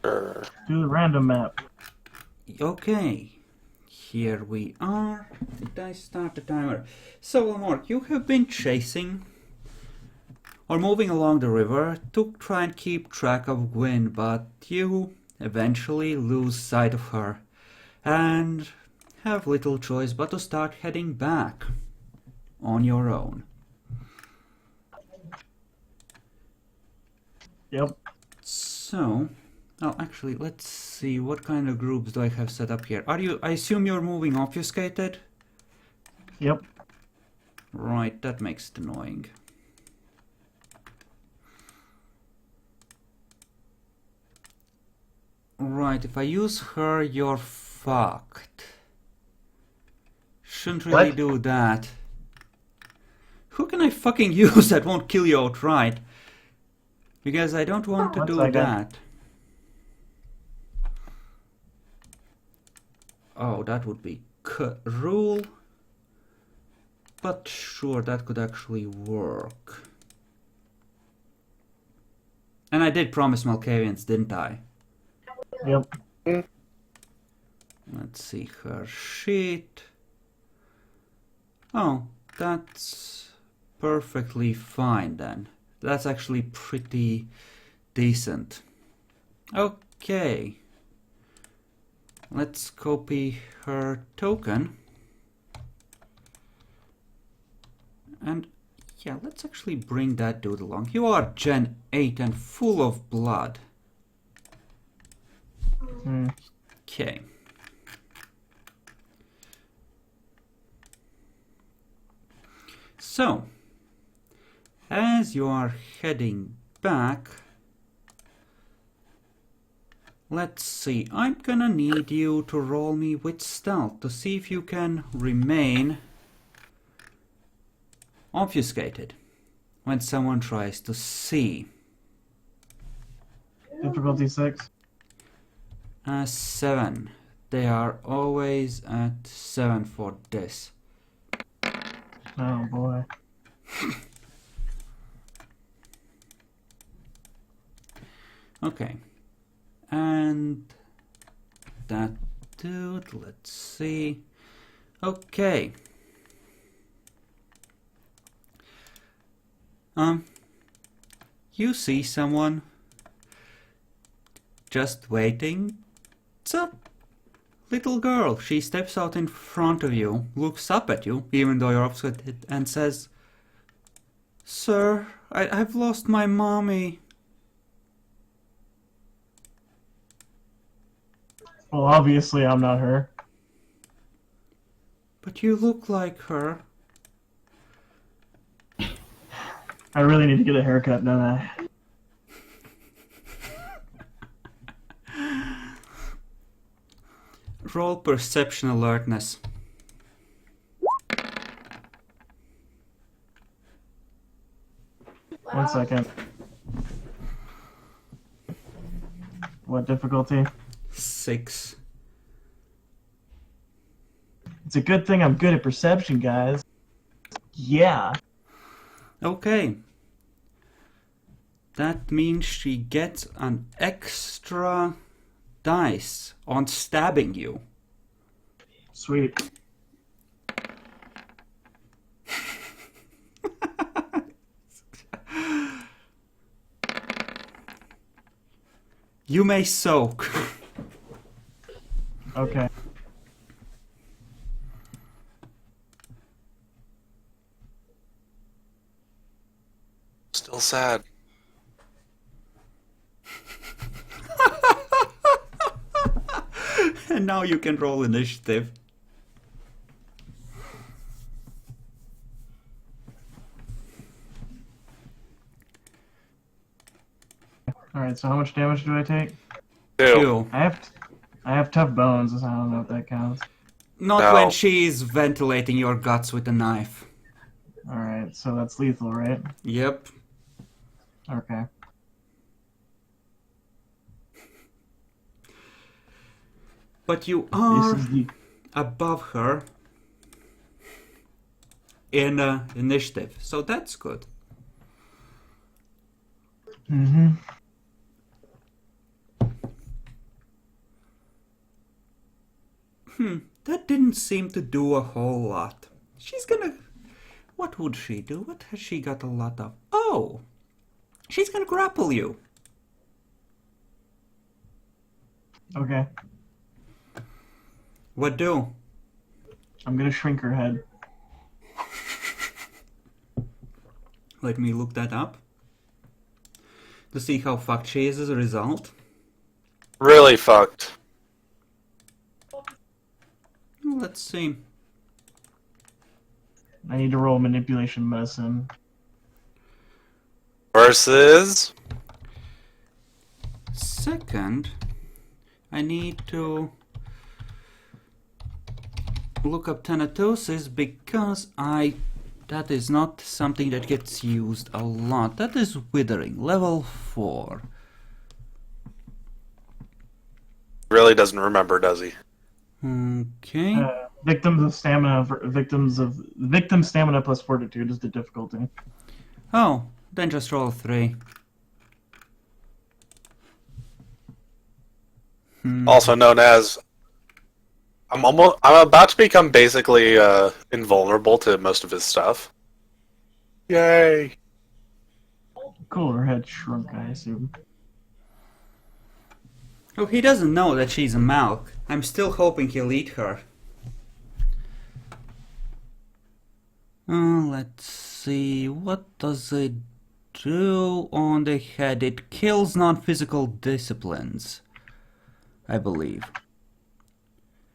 Do the random map. Okay, here we are. Did I start the timer? So, Lamar, you have been chasing or moving along the river to try and keep track of Gwyn, but you eventually lose sight of her and have little choice but to start heading back on your own. Yep. So, oh, actually, let's see, what kind of groups do I have set up here? I assume you're moving obfuscated? Yep. Right, that makes it annoying. Right, if I use her, you're fucked. Shouldn't really What? do that. Who can I fucking use that won't kill you outright? Because I don't want to One do second. that. Oh, that would be rule. But sure, that could actually work. And I did promise Malkavians, didn't I? Yep. Let's see her sheet. Oh, that's perfectly fine then. That's actually pretty decent. Okay. Let's copy her token. And yeah, let's actually bring that dude along. You are Gen 8 and full of blood. Okay. So, as you are heading back, let's see, I'm gonna need you to roll me with stealth to see if you can remain obfuscated when someone tries to see. Difficulty 6. 7. They are always at 7 for this. Oh boy. Okay. And that dude, let's see. Okay. You see someone just waiting. It's a little girl. She steps out in front of you, looks up at you, even though you're obfuscated, and says, "Sir, I've lost my mommy." Well, obviously I'm not her. But you look like her. I really need to get a haircut, don't I? Roll perception alertness. One second. What difficulty? 6. It's a good thing I'm good at perception, guys. Yeah. Okay. That means she gets an extra dice on stabbing you. Sweet. You may soak. Okay. Still sad. And now you can roll initiative. Alright, so how much damage do I take? 2. 2. I have tough bones, so I don't know if that counts. Not No. when she's ventilating your guts with a knife. Alright, so that's lethal, right? Yep. Okay. But you This are is the... above her in initiative, so that's good. That didn't seem to do a whole lot. She's gonna... What would she do? What has she got a lot of? Oh! She's gonna grapple you. Okay. What do? I'm gonna shrink her head. Let me look that up. To see how fucked she is as a result. Really fucked. Well, let's see. I need to roll manipulation medicine. Versus... Second, I need to look up Thanatosis because that is not something that gets used a lot. That is Withering, level 4. Really doesn't remember, does he? Okay. Victim stamina plus fortitude is the difficulty. Oh, then just roll 3. Also known as... I'm about to become basically invulnerable to most of his stuff. Yay! Cool, her head shrunk, I assume. Oh, he doesn't know that she's a Malk. I'm still hoping he'll eat her. Let's see, what does it do on the head? It kills non-physical disciplines, I believe.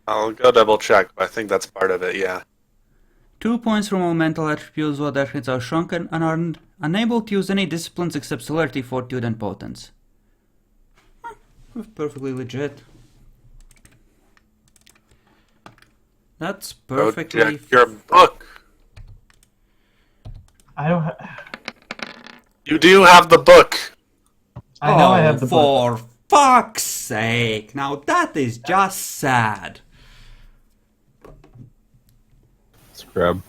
I'll go double check, but I think that's part of it, yeah. 2 points from all mental attributes while their hits are shrunken and are unable to use any disciplines except celerity, fortitude, and potence. Perfectly legit. That's perfectly... Go check your book! I don't. You do have the book! I know I have the book. For fuck's sake! Now that is just sad. Scrub.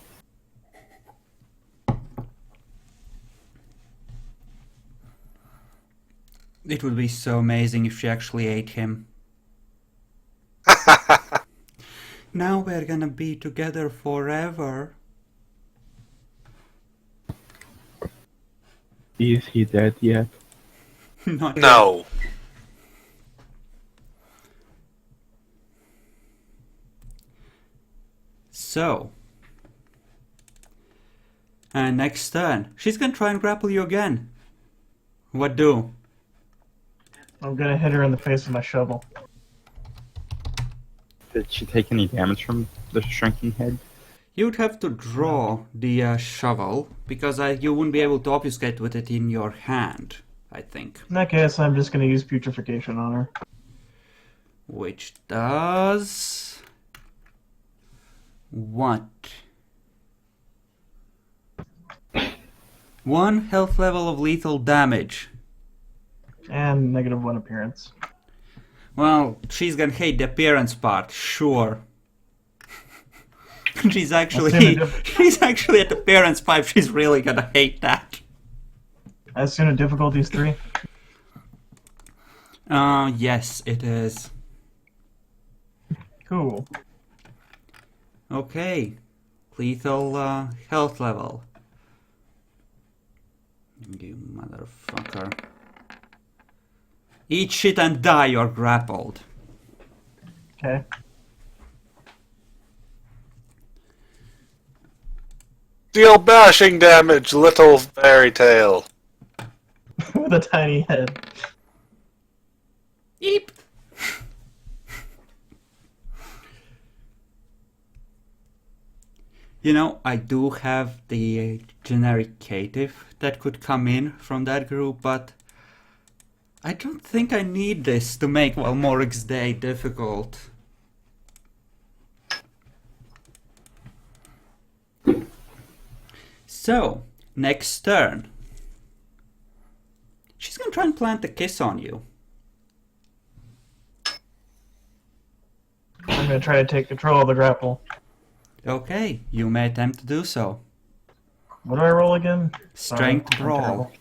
It would be so amazing if she actually ate him. Now we're gonna be together forever. Is he dead yet? Not yet. No. So. And next turn. She's gonna try and grapple you again. What do? I'm gonna hit her in the face with my shovel. Did she take any damage from the shrinking head? You'd have to draw the shovel, because you wouldn't be able to obfuscate with it in your hand, I think. In that case, I'm just gonna use putrefaction on her. Which does... what? 1 health level of lethal damage. And -1 appearance. Well, she's gonna hate the appearance part, sure. she's actually at appearance 5, she's really gonna hate that. I assume the difficulty is 3. Yes, it is. Cool. Okay. Lethal health level. You motherfucker. Eat shit and die, you're grappled. Okay. Deal bashing damage, little fairy tale. With a tiny head. Eep. You know, I do have the generic cative that could come in from that group, but I don't think I need this to make Valmoric's day difficult. So, next turn. She's gonna try and plant a kiss on you. I'm gonna try to take control of the grapple. Okay, you may attempt to do so. What do I roll again? Strength Sorry, I'm brawl. terrible.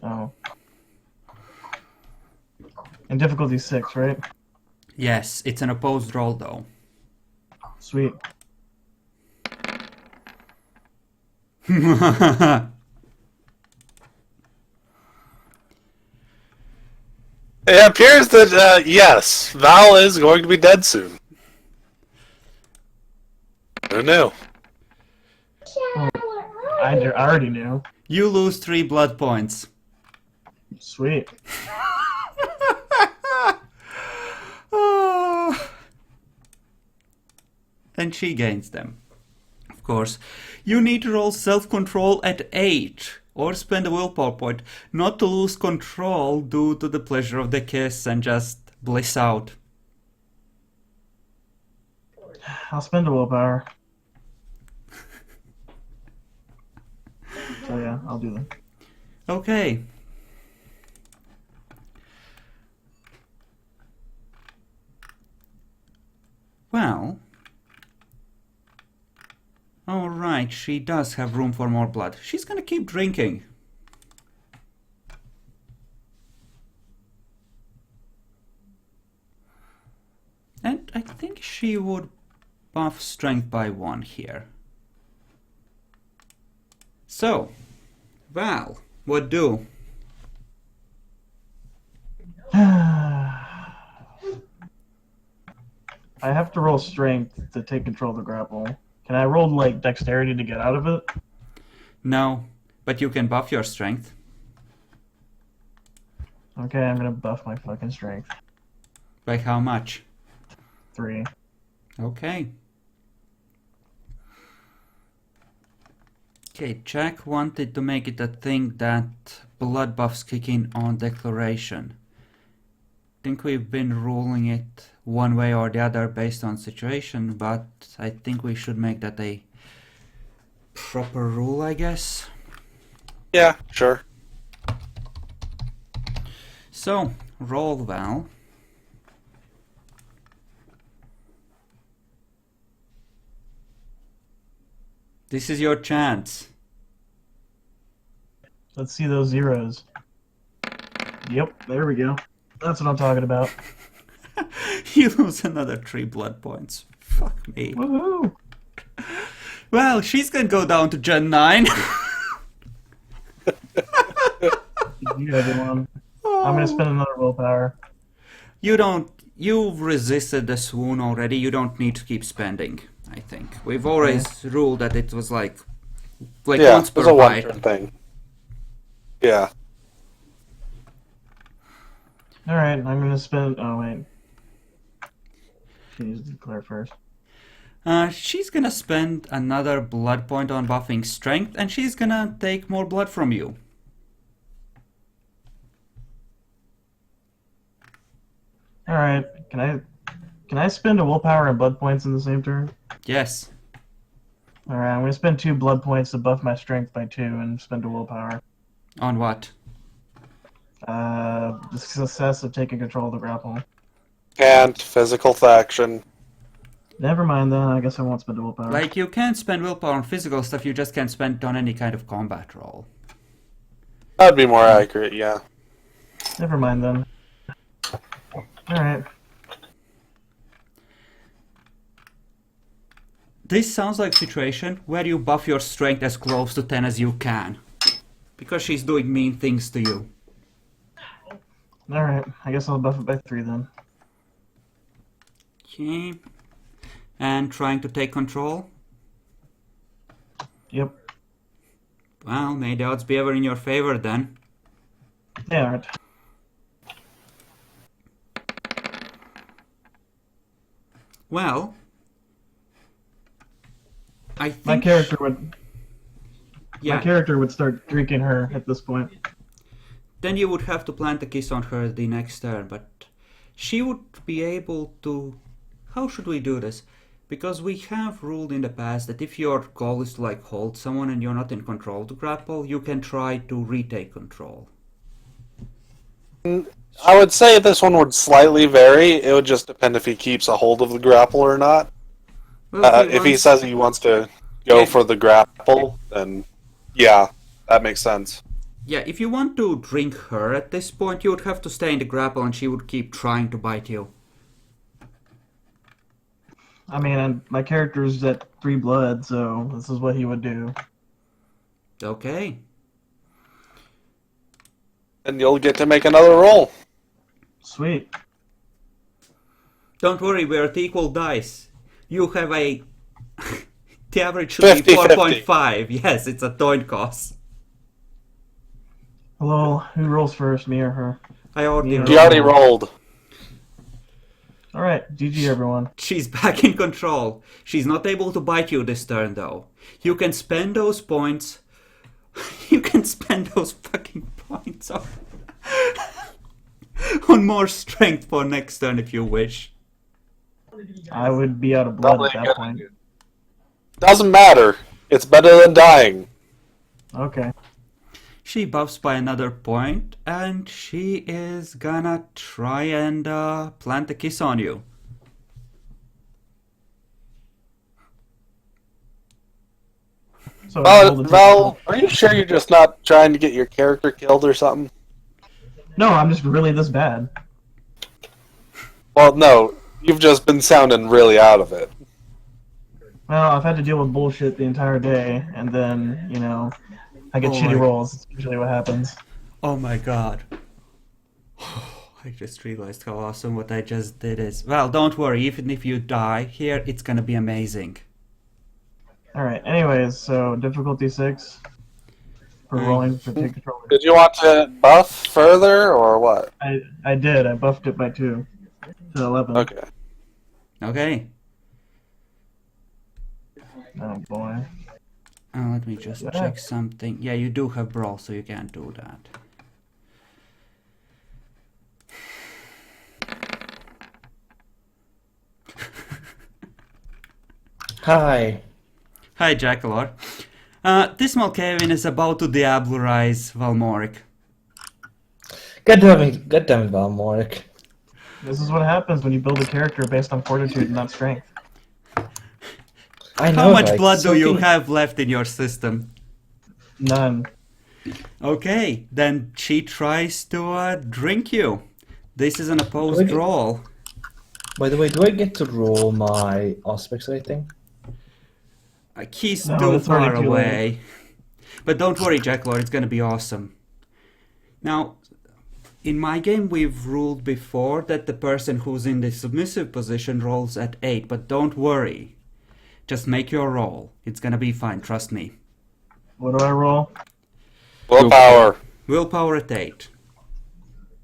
Oh. And difficulty 6, right? Yes, it's an opposed roll though. Sweet. It appears that, yes, Val is going to be dead soon. Who knew? I already knew. You lose 3 blood points. Sweet. Ah. And she gains them. Of course. You need to roll self-control at 8 or spend a willpower point not to lose control due to the pleasure of the kiss and just bliss out. I'll spend a willpower. So yeah, I'll do that. Okay. Well. Alright, she does have room for more blood. She's gonna keep drinking. And I think she would buff strength by 1 here. So, Val, what do? I have to roll strength to take control of the grapple. Can I roll like dexterity to get out of it? No, but you can buff your strength. Okay, I'm gonna buff my fucking strength. By how much? 3. Okay. Okay, Jack wanted to make it a thing that blood buffs kick in on declaration. Think we've been ruling it one way or the other based on situation, but I think we should make that a proper rule, I guess. Yeah, sure. So, roll, Val. This is your chance. Let's see those zeros. Yep, there we go. That's what I'm talking about. You lose another 3 blood points. Fuck me. Woohoo! Well, she's gonna go down to Gen 9. You everyone. I'm gonna spend another willpower. You've resisted the swoon already. You don't need to keep spending, I think. We've always ruled that it was like Yeah, once it was per a bite. one-turn thing. Yeah. Alright, I'm gonna spend. Oh, wait. She needs to declare first. She's gonna spend another blood point on buffing strength, and she's gonna take more blood from you. Alright, can I spend a willpower and blood points in the same turn? Yes. Alright, I'm gonna spend 2 blood points to buff my strength by 2 and spend a willpower. On what? The success of taking control of the grapple. Can't. Physical action. Never mind then, I guess I won't spend a willpower. Like, you can spend willpower on physical stuff, you just can't spend it on any kind of combat roll. That'd be more accurate, yeah. Never mind then. Alright. This sounds like a situation where you buff your strength as close to 10 as you can. Because she's doing mean things to you. Alright, I guess I'll buff it by 3 then. Okay. And trying to take control? Yep. Well, may the odds be ever in your favor then. They aren't. Well, I think My character would yeah. my character would start drinking her at this point. Then you would have to plant a kiss on her the next turn, but she would be able to. How should we do this? Because we have ruled in the past that if your goal is to like hold someone and you're not in control of the grapple, you can try to retake control. I would say this one would slightly vary. It would just depend if he keeps a hold of the grapple or not. Well, If he says he wants to go for the grapple, then yeah, that makes sense. Yeah, if you want to drink her at this point, you would have to stay in the grapple and she would keep trying to bite you. I mean, my character's at 3 blood, so this is what he would do. Okay. And you'll get to make another roll. Sweet. Don't worry, we're at equal dice. You have a... the average should be 50-50. 4.5. Yes, it's a coin toss. Hello, who rolls first, me or her? I already Me. You already rolled. Alright, GG everyone. She's back in control. She's not able to bite you this turn, though. You can spend those points... you can spend those fucking points on... on more strength for next turn if you wish. I would be out of blood Probably at that good. point. Doesn't matter. It's better than dying. Okay. She buffs by another point, and she is gonna try and plant a kiss on you. So I rolled a Val, are you sure you're just not trying to get your character killed or something? No, I'm just really this bad. Well, no. You've just been sounding really out of it. Well, I've had to deal with bullshit the entire day, and then, you know, I get Oh shitty my- rolls. It's usually what happens. Oh my god. I just realized how awesome what I just did is. Well, don't worry, even if you die here, it's gonna be amazing. Alright, anyways, so difficulty 6 for rolling for take control. Did you want to buff further, or what? I did. I buffed it by 2 to 11. Okay. Okay. Oh boy. Let me just check something. Yeah, you do have brawl, so you can't do that. Hi. Hi, Jackalor. This Malkavian is about to diablerize Valmoric. God damn it, Valmoric. This is what happens when you build a character based on fortitude and not strength. I know. How much like, blood do you something- have left in your system? None. Okay, then she tries to drink you. This is an opposed Okay. roll. By the way, do I get to roll my aspects rating? He's No, too that's already far too away. But don't worry, Jackalor, it's gonna be awesome. Now, in my game, we've ruled before that the person who's in the submissive position rolls at 8, but don't worry. Just make your roll. It's gonna be fine, trust me. What do I roll? Willpower. Willpower at 8.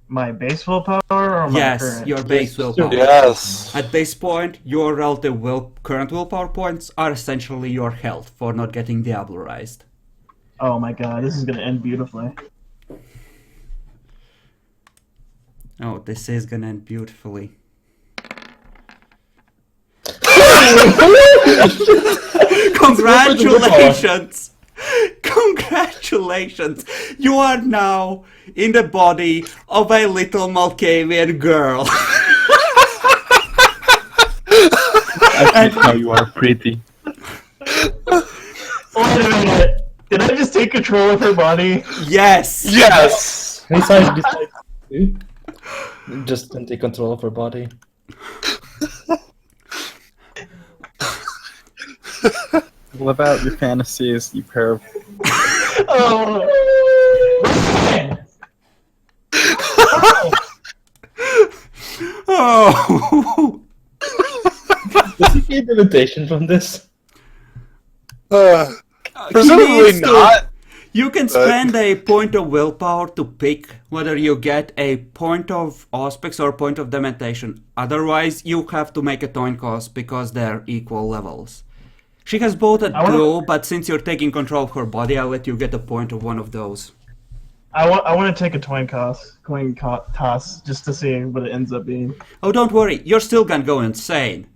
My base willpower or my Yes, current? your base willpower. Yes. At this point, your relative current willpower points are essentially your health for not getting diablerized. Oh my god, this is gonna end beautifully. Oh, this is gonna end beautifully. Congratulations! Congratulations! You are now in the body of a little Malkavian girl. I can tell you are pretty. Wait a minute! Did I just take control of her body? Yes! Yes. Besides, just can take control of her body. Live out your fantasies, you pair of... Oh! Oh! Does he get invitation from this? Presumably needs to- not. You can spend a point of willpower to pick whether you get a point of auspics or a point of dementation. Otherwise, you have to make a coin cost because they're equal levels. She has both at I wanna- 2, but since you're taking control of her body, I'll let you get a point of one of those. I want to take a coin toss just to see what it ends up being. Oh, don't worry, you're still gonna go insane.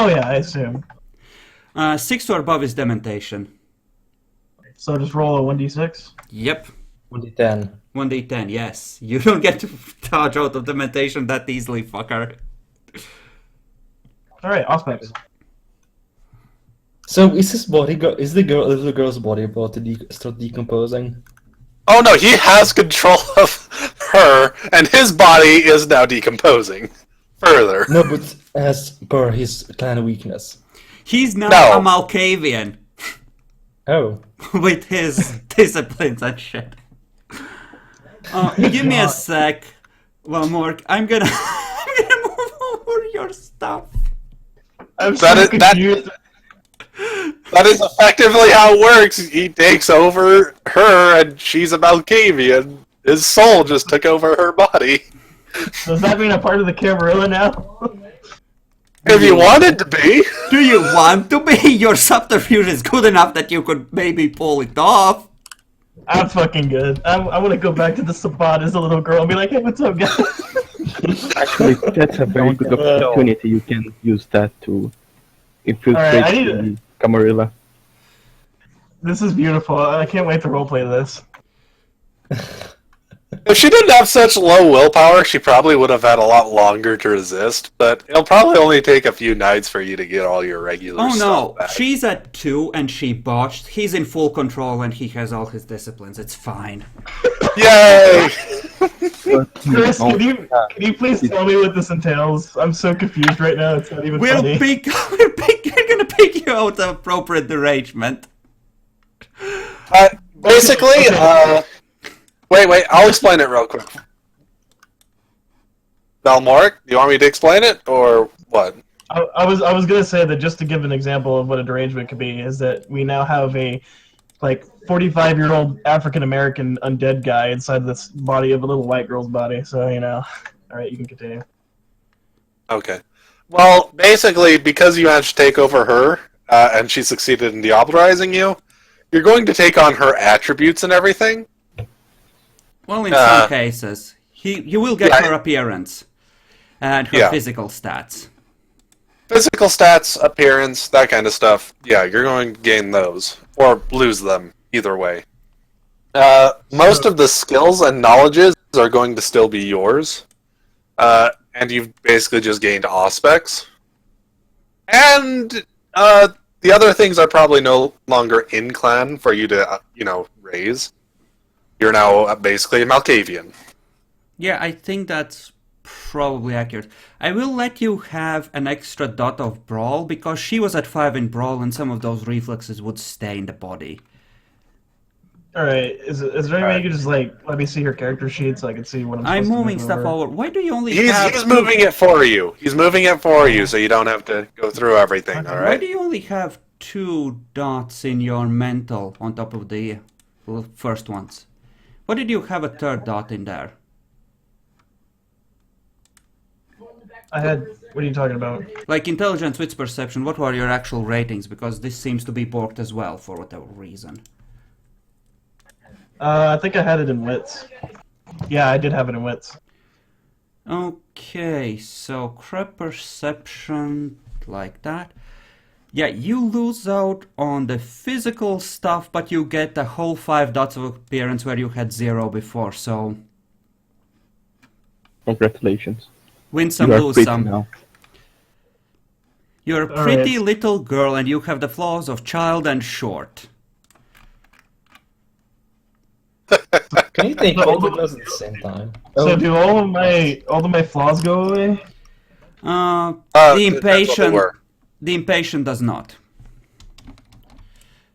Oh yeah, I assume. 6 or above is dementation. So just roll a 1d6. Yep, 1d10. 1d10, yes. You don't get to dodge out of dementation that easily, fucker. Alright, aspects. So is his body is the little girl's body about to start decomposing? Oh no, he has control of her, and his body is now decomposing further. No, but as per his clan weakness. He's now No. a Malkavian Oh, with his disciplines and shit. Give me a sec. Well, Mork, I'm gonna move over your stuff. I'm That so is- that- confused. That is effectively how it works. He takes over her, and she's a Malkavian. His soul just took over her body. Does that mean I'm part of the Camarilla now? If you wanted to be. Do you want to be? Your subterfuge is good enough that you could maybe pull it off. I'm fucking good. I want to go back to the Sabbat as a little girl and be like, hey, what's up, guys? Actually, that's a very good opportunity. You can use that to infiltrate Alright, I need the Camarilla. This is beautiful. I can't wait to roleplay this. If she didn't have such low willpower, she probably would have had a lot longer to resist, but it'll probably only take a few nights for you to get all your regular Oh stuff no, back. she's at 2 and she botched. He's in full control and he has all his disciplines. It's fine. Yay! Chris, can you please tell me what this entails? I'm so confused right now. It's not even We're funny. gonna pick you out of appropriate derangement. Basically, wait, I'll explain it real quick. Valmoric, do you want me to explain it, or what? I was gonna say that just to give an example of what a derangement could be is that we now have a 45-year-old African American undead guy inside this body of a little white girl's body. So all right, you can continue. Okay. Well, basically, because you managed to take over her, and she succeeded in deobliterizing you, you're going to take on her attributes and everything. Well, in some cases, you will get Yeah. her appearance and her Yeah. physical stats. Physical stats, appearance, that kind of stuff. Yeah, you're going to gain those. Or lose them, either way. Most of the skills and knowledges are going to still be yours. And you've basically just gained auspex. And the other things are probably no longer in clan for you to, raise. You're now basically a Malkavian. Yeah, I think that's probably accurate. I will let you have an extra dot of Brawl because she was at 5 in Brawl and some of those reflexes would stay in the body. All right, is there any way you could just let me see her character sheet so I can see what I'm I'm supposed moving to move stuff over? over. Why do you only He's have moving it for you. He's moving it for you, so you don't have to go through everything, Okay. alright? Why do you only have 2 dots in your mental on top of the first ones? Why did you have a third dot in there? What are you talking about? Like intelligence, wits, perception, what were your actual ratings? Because this seems to be borked as well for whatever reason. I think I had it in wits. Yeah, I did have it in wits. Okay, so crap perception, like that. Yeah, you lose out on the physical stuff, but you get the whole 5 dots of appearance where you had 0 before, so Congratulations. win some, You are lose pretty some. now. You're a All pretty right. little girl and you have the flaws of child and short. can you take all of those at the same time? So do all of my flaws go away? The That's what they impatient, were. the impatient does not.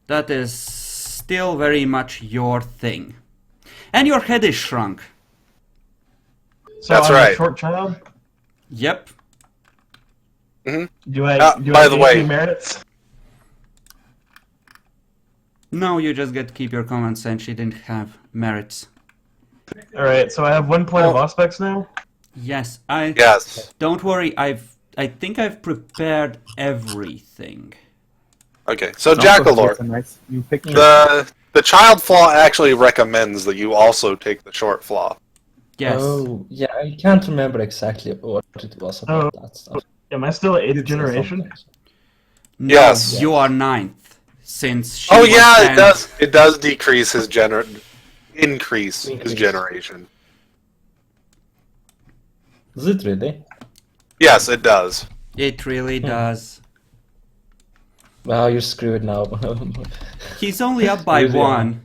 That is still very much your thing. And your head is shrunk. So That's I'm right. a short child. Yep. Do I by the gain way- any merits? No, you just get to keep your comments and she didn't have merits. All right, so I have 1 point of auspex now. Yes, I Yes. don't worry, I think I've prepared everything. Okay, so That's Jackalord, a nice new picture. the child flaw actually recommends that you also take the short flaw. Yes. Oh, yeah, I can't remember exactly what it was about that stuff. Am I still 8th It's generation? something. No, Yes. you are 9th. Since she Oh was yeah, 10th. it does. It does decrease his increase his Increase. generation. Is it really? Yes, it does. It really does. Well, you're screwed now. He's only up by Really? 1.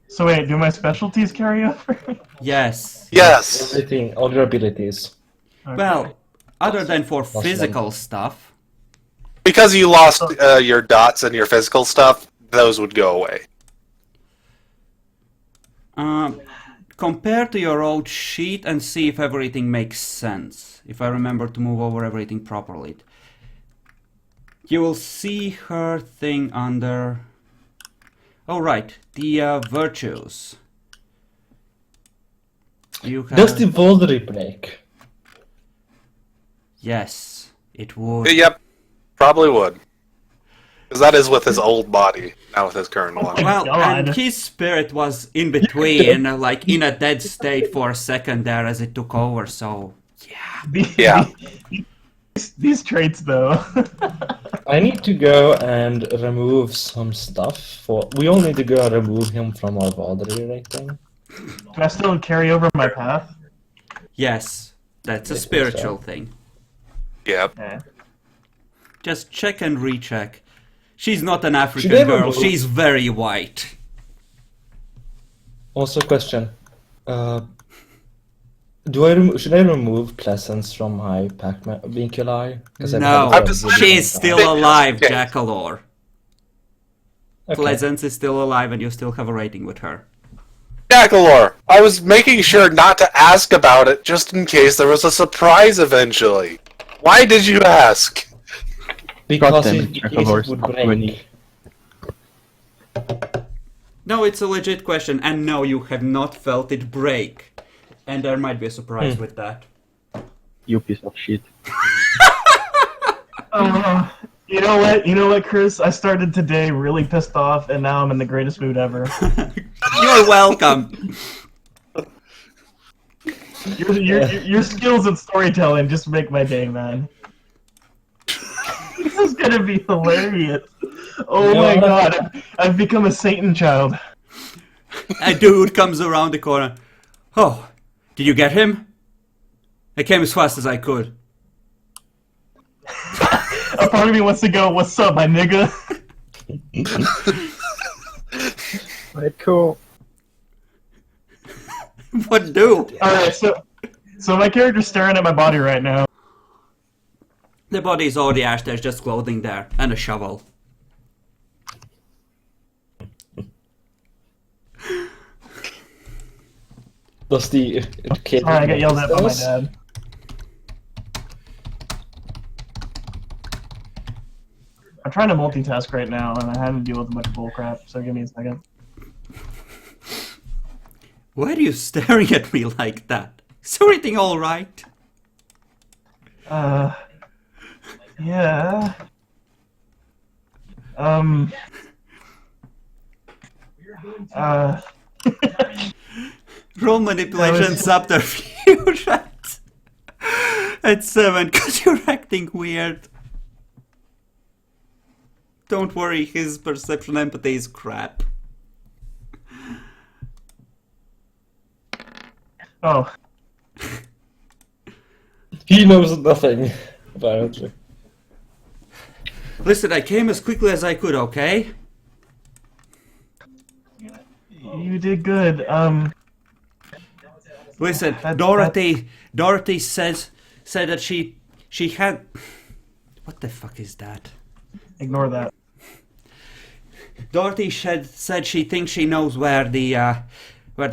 So wait, do my specialties carry over? Yes. Yes. Everything, all your abilities. Okay. Well, other than for physical stuff. Because you lost your dots and your physical stuff, those would go away. Compare to your old sheet and see if everything makes sense. If I remember to move over everything properly. You will see her thing under... Oh right, the virtues. You have... Does the Voldery break? Yes, it would. Yep, probably would. Because that is with his old body, not with his current one. Well, God. and his spirit was in between, like in a dead state for a second there as it took over, so... Yeah. These traits, though. I need to go and remove some stuff for... We all need to go and remove him from our Voldery rating. Can I still carry over my path? Yes, that's a I think spiritual so. thing. Yep. Okay. Just check and recheck. She's not an African Should I girl, remove- she's very white. Also, question. Should I remove Pleasance from my Vinculi? No, she's still alive, Okay. Jackalore. Pleasance is still alive and you still have a rating with her. Jackalore, I was making sure not to ask about it just in case there was a surprise eventually. Why did you ask? Because Goddamn, it Jackalore, would stop break. winning. No, it's a legit question, and no, you have not felt it break. And there might be a surprise with that. You piece of shit. You know what? You know what, Chris? I started today really pissed off, and now I'm in the greatest mood ever. You're welcome. Your skills at storytelling just make my day, man. This is gonna be hilarious. Oh my Yeah. god, I've become a Satan child. A dude comes around the corner. Oh, did you get him? I came as fast as I could. A part of me wants to go, "What's up, my nigga?" Right, cool. What do? Alright, so my character's staring at my body right now. The body is already ash, there's just clothing there, and a shovel. Does the kid... Sorry, I got yelled at by my dad. I'm trying to multitask right now, and I had to deal with a bunch of bullcrap, so give me a second. Why are you staring at me like that? Is everything alright? Yeah. Roll manipulation subterfuge at 7, cause you're acting weird. Don't worry, his perception empathy is crap. Oh. He knows nothing, apparently. Listen, I came as quickly as I could, okay? You did good. Listen, That- Dorothy said that she had... What the fuck is that? Ignore that. Dorothy said she thinks she knows where the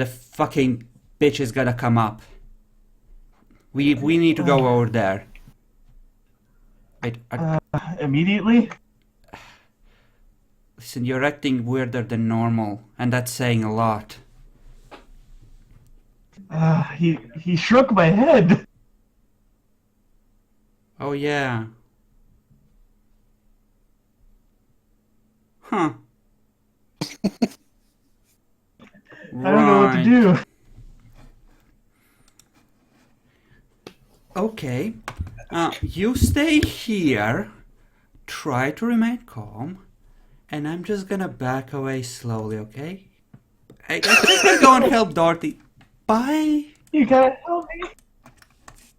fucking bitch is gonna come up. We need to go over there. Immediately? Listen, you're acting weirder than normal, and that's saying a lot. He shook my head. Oh yeah. Huh. I don't know what to do. Okay. You stay here. Try to remain calm. And I'm just gonna back away slowly, okay? I'm just gonna go and help Dorothy. Bye. You gotta help me.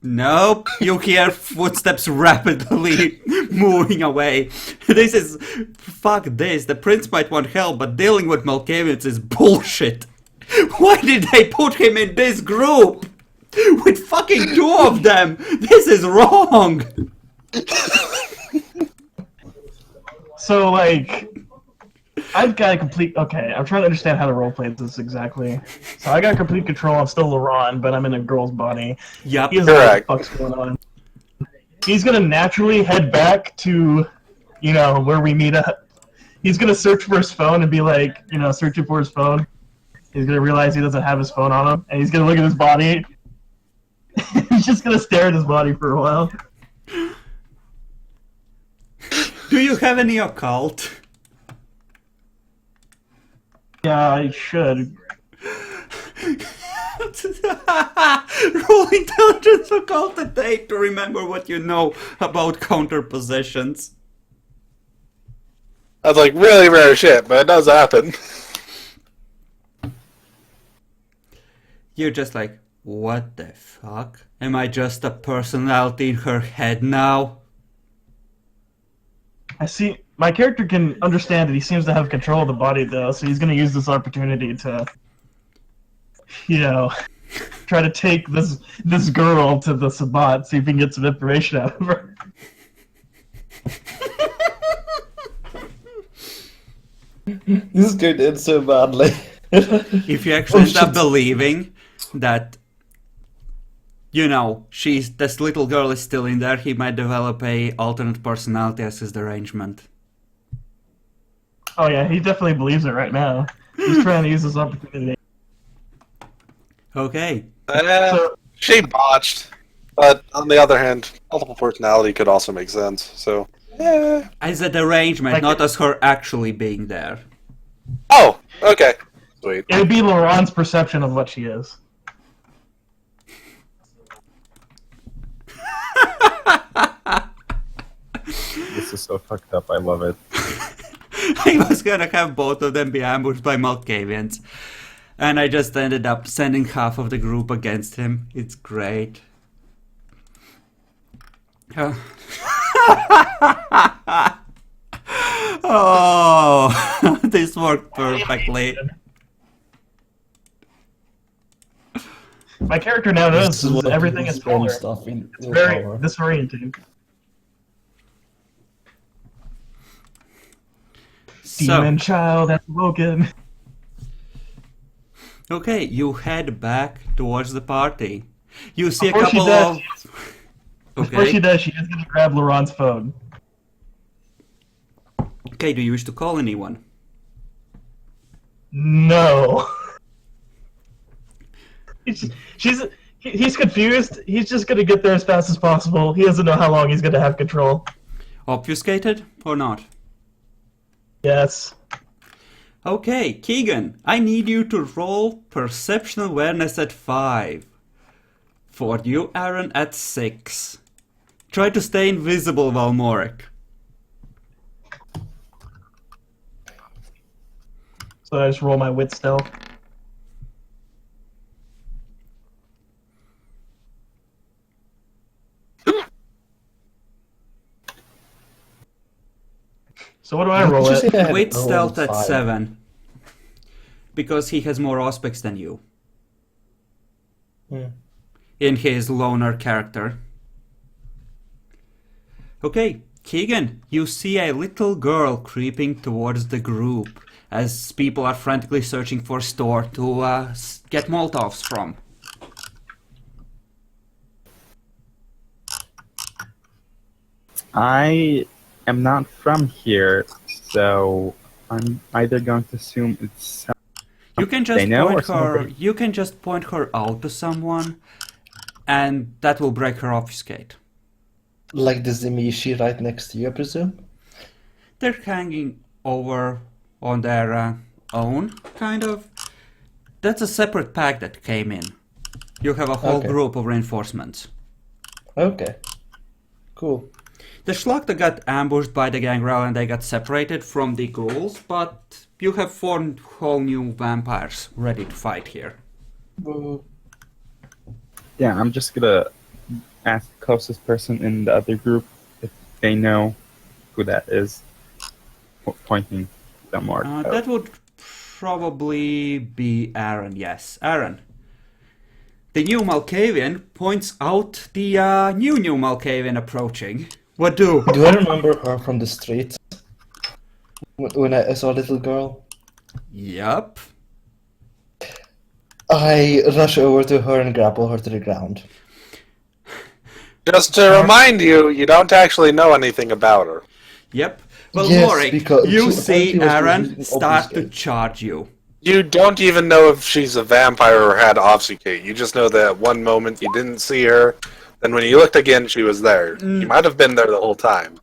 Nope. You hear footsteps rapidly moving away. This is... Fuck this. The prince might want help, but dealing with Malkavians is bullshit. Why did they put him in this group? With fucking 2 of them! This is wrong! So, like, I've got a complete. Okay, I'm trying to understand how to roleplay this exactly. So I got complete control. I'm still Laurent, but I'm in a girl's body. Yup. He doesn't know Correct. what the fuck's going on. He's gonna naturally head back to, where we meet up. He's gonna search for his phone and be like, searching for his phone. He's gonna realize he doesn't have his phone on him, and he's gonna look at his body. He's just gonna stare at his body for a while. Do you have any occult? Yeah, I should. Roll intelligence occult today to remember what you know about counter possessions. That's like really rare shit, but it does happen. You're just like, what the fuck? Am I just a personality in her head now? I see. My character can understand that he seems to have control of the body, though, so he's gonna use this opportunity to, try to take this girl to the Sabbat, see if he can get some information out of her. This is going to end so badly. If you actually end up shit. believing that, this little girl is still in there, he might develop a alternate personality as his derangement. Oh yeah, he definitely believes it right now. He's trying to use this opportunity. Okay. So- She botched. But on the other hand, multiple personality could also make sense. So, yeah. As a derangement, Like- not as her actually being there. Oh, okay. Sweet. It would be Laurent's perception of what she is. This is so fucked up. I love it. I was gonna have both of them be ambushed by Malkavians. And I just ended up sending half of the group against him. It's great. Oh, this worked perfectly. My character now knows what everything is polar. stuff in It's very power. disorienting. So, Demon child has awoken. okay, you head back towards the party. You see Before a she couple does, of... Before she Okay. does, she is going to grab Laurent's phone. Okay, do you wish to call anyone? No. He's confused. He's just going to get there as fast as possible. He doesn't know how long he's going to have control. Obfuscated or not? Yes. Okay, Keegan, I need you to roll Perception Awareness at 5. For you, Aaron, at 6. Try to stay invisible, Valmoric. So I just roll my wit stealth. So what do I roll Did you it? say I had Wait rolled stealth at 5? 7. Because he has more aspects than you. Hmm. In his loner character. Okay, Keegan, you see a little girl creeping towards the group as people are frantically searching for a store to get Molotovs from. I am not from here, so I'm either going to assume it's You can just they know or point her. something. You can just point her out to someone, and that will break her obfuscate. Like the Zimishi right next to you, I presume? They're hanging over on their own, kind of. That's a separate pack that came in. You have a whole Okay. group of reinforcements. Okay. Cool. The Schlachta got ambushed by the gangrel and they got separated from the ghouls, but you have 4 whole new vampires ready to fight here. Woo. Yeah, I'm just gonna ask the closest person in the other group if they know who that is. Pointing them mark. That would probably be Aaron, yes. Aaron, The new Malkavian points out the new Malkavian approaching. What do? Do I remember her from the street? When I saw a little girl? Yup. I rush over to her and grapple her to the ground. Just to remind you, you don't actually know anything about her. Yep. Well, Yes, Morik, because you she see apparently was Aaron using start to obfuscate. charge you. You don't even know if she's a vampire or had obfuscate. You just know that at one moment you didn't see her, then when you looked again, she was there. She might have been there the whole time.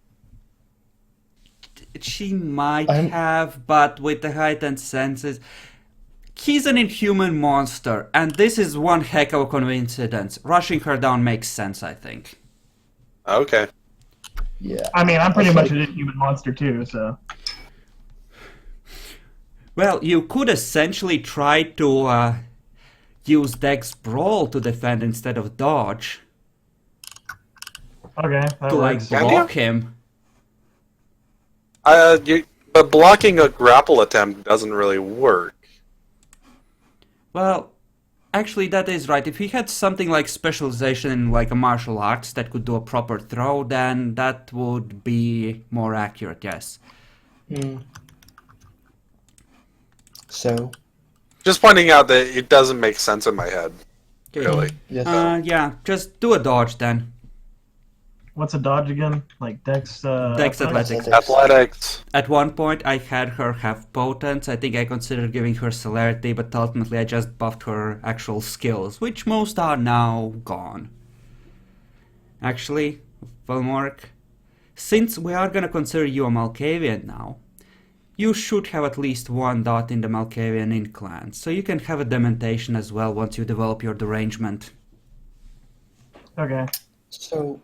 She might I'm- have, but with the heightened senses. He's an inhuman monster, and this is one heck of a coincidence. Rushing her down makes sense, I think. Okay. Yeah. I mean, I'm pretty It's much like- an inhuman monster too, so. Well, you could essentially try to use Dex Brawl to defend instead of dodge. Okay, that To like works. block him. But blocking a grapple attempt doesn't really work. Well, actually that is right. If he had something like specialization in like a martial arts that could do a proper throw, then that would be more accurate, yes. Hmm. So, Just pointing out that it doesn't make sense in my head. Okay. Really. yes. Yeah, just do a dodge then. What's a dodge again? Like Dex. Dex athletics. Athletics. At one point I had her have potence. I think I considered giving her celerity, but ultimately I just buffed her actual skills, which most are now gone. Actually, Valmork, since we are gonna consider you a Malkavian now, you should have at least one dot in the Malkavian incline, so you can have a dementation as well once you develop your derangement. Okay. So,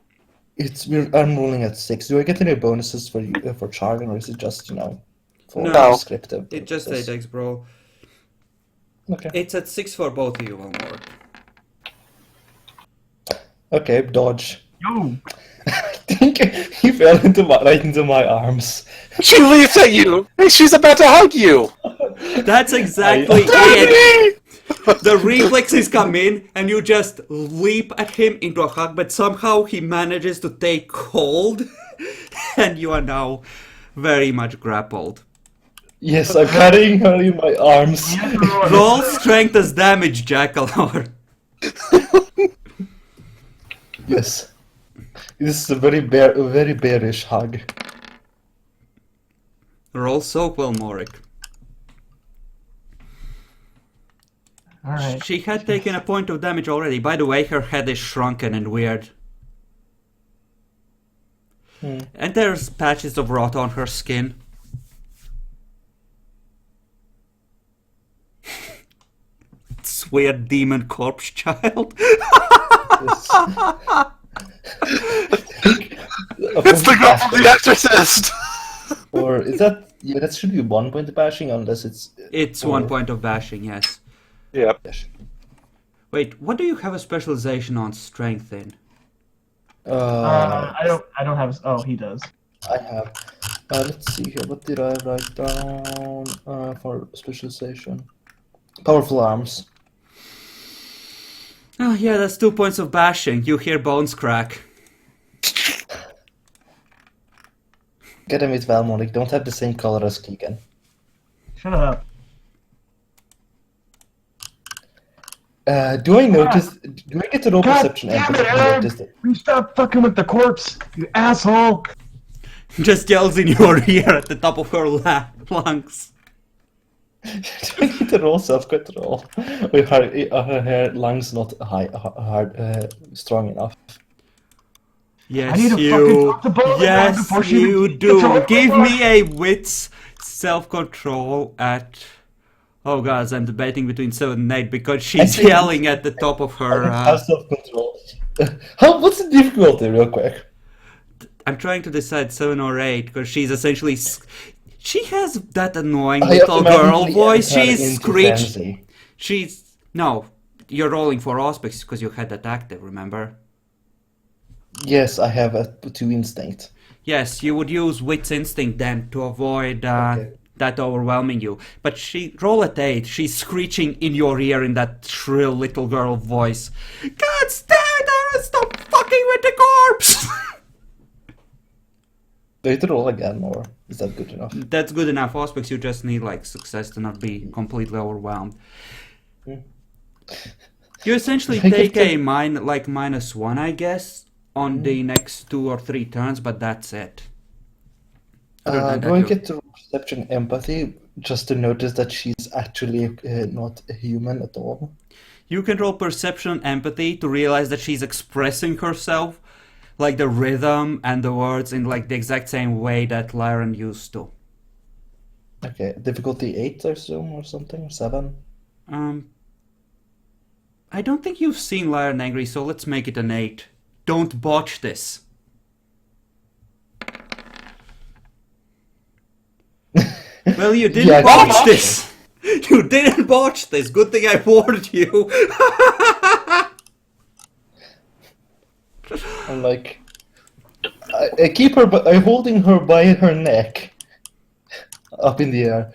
I'm rolling at 6. Do I get any bonuses for charging, or is it just, for No. descriptive? It just purposes? a Dex Brawl. Okay. It's at 6 for both of you, Valmork. Okay, dodge. Yo! I think he fell right into my arms. She leaps at you! Hey, she's about to hug you! That's exactly it! The reflexes come in and you just leap at him into a hug, but somehow he manages to take hold and you are now very much grappled. Yes, I'm carrying her in my arms. Roll strength as damage, Jackalor. Yes. This is a very bearish hug. Roll soak, Valmoric. Alright. She had taken a point of damage already. By the way, her head is shrunken and weird. And there's patches of rot on her skin. It's weird demon corpse child. Yes. It's the girl from The Exorcist! Or is that? Yeah, that should be 1 point of bashing unless it's. It's 1 point of bashing, yes. Yep. Yes. Wait, what do you have a specialization on strength in? I don't have. Oh, he does. I have. Let's see here. What did I write down for specialization? Powerful arms. Oh yeah, that's 2 points of bashing. You hear bones crack. Get him with Valmonic. Don't have the same color as Keegan. Shut up. Do I notice? Do I get to roll God perception damn empathy it, to Aaron! notice that? You stop fucking with the corpse, you asshole! Just yells in your ear at the top of her lungs. Do I need to roll self-control? Or her lungs not strong enough? Yes, I need to you. fucking talk to both of them Yes, before she you even do. control Give her. me a wits self-control at. Oh guys, I'm debating between 7 and 8 because she's think- yelling at the top of I her. don't have self-control. What's the difficulty, real quick? I'm trying to decide 7 or 8 because she's essentially. She has that annoying I little girl automatically voice. enter She's into screeched. frenzy. She's. No, you're rolling for auspices because you had that active, remember? Yes, I have a 2 instinct. Yes, you would use Wits Instinct then to avoid Okay. that overwhelming you. But roll at 8. She's screeching in your ear in that shrill little girl voice. God damn it, Aaron, stop fucking with the corpse! Do you have to roll again, or is that good enough? That's good enough, Auspex. You just need like success to not be completely overwhelmed. You essentially take a -1, I guess, on the next 2 or 3 turns, but that's it. Do I get to perception empathy just to notice that she's actually not a human at all? You can roll perception empathy to realize that she's expressing herself, like the rhythm and the words in like the exact same way that Lyran used to. Okay, difficulty 8, I assume, or something, 7. I don't think you've seen Lyran angry, so let's make it an 8. Don't botch this. Well, you didn't botch this. You didn't botch this. Good thing I warned you. I'm like, I keep her, but I'm holding her by her neck, up in the air.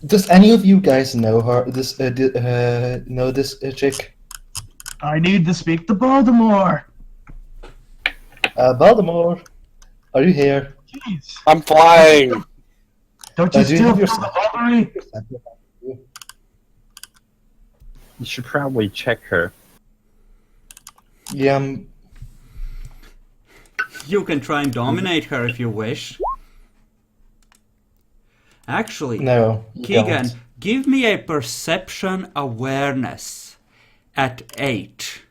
Does any of you guys know her? Know this chick? I need to speak to Baltimore. Baltimore, are you here? Jeez. I'm flying. Don't you do you steal have from your the library? You should probably check her. Yeah, You can try and dominate her if you wish. Actually, no, you Keegan, don't. give me a perception awareness at 8.